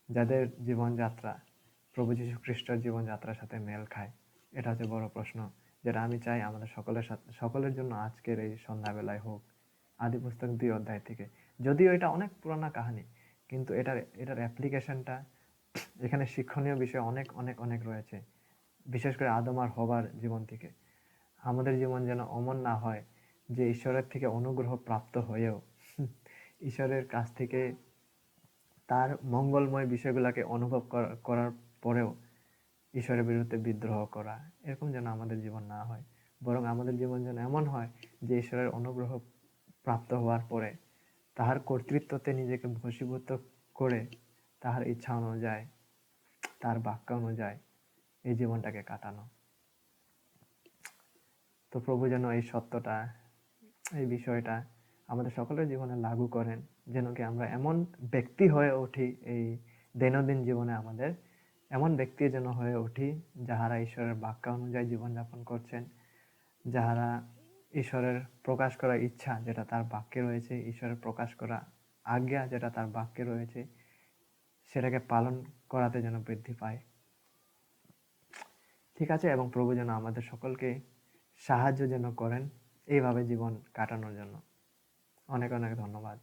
যাদের জীবনযাত্রা প্রভু যীশু খ্রিস্টের জীবনযাত্রার সাথে মেল খায়? এটা হচ্ছে বড় প্রশ্ন, যেটা আমি চাই আমাদের সকলের জন্য আজকের এই সন্ধ্যাবেলায় হোক। আদি পুস্তক 2 অধ্যায় থেকে, যদিও এটা অনেক পুরানা কাহিনী, কিন্তু এটার অ্যাপ্লিকেশনটা, এখানে শিক্ষণীয় বিষয় অনেক অনেক অনেক রয়েছে, বিশেষ করে আদম আর হবার জীবন থেকে। আমাদের জীবন যেন অমন না হয় যে ঈশ্বরের থেকে অনুগ্রহ প্রাপ্ত হয়েও ঈশ্বরের কাছ থেকে তার মঙ্গলময় বিষয়গুলোকে অনুভব করার পরেও ঈশ্বরের বিরুদ্ধে বিদ্রোহ করা, এরকম যেন আমাদের জীবন না হয়। বরং আমাদের জীবন যেন এমন হয় যে ঈশ্বরের অনুগ্রহ প্রাপ্ত হওয়ার পরে তাহার কর্তৃত্বতে নিজেকে বশীভূত করে তাহার ইচ্ছা অনুযায়ী, তার বাক্য অনুযায়ী এই জীবনটাকে কাটানো। তো প্রভু যেন এই সত্যটা, এই বিষয়টা আমাদের সকলের জীবনে লাগু করেন, যেন কি আমরা এমন ব্যক্তি হয়ে উঠি, এই দৈনন্দিন জীবনে আমাদের এমন ব্যক্তি যেন হয়ে উঠি যাহারা ঈশ্বরের বাক্য অনুযায়ী জীবনযাপন করছেন, যাহারা ঈশ্বরের প্রকাশ করা ইচ্ছা যেটা তার বাক্যে রয়েছে, ঈশ্বরের প্রকাশ করা আজ্ঞা যেটা তার বাক্যে রয়েছে, সেটাকে পালন করাতে যেন বৃদ্ধি পায়। ঠিক আছে, এবং প্রভু যেন আমাদের সকলকে সাহায্য যেন করেন এইভাবে জীবন কাটানোর জন্য। অনেক অনেক ধন্যবাদ।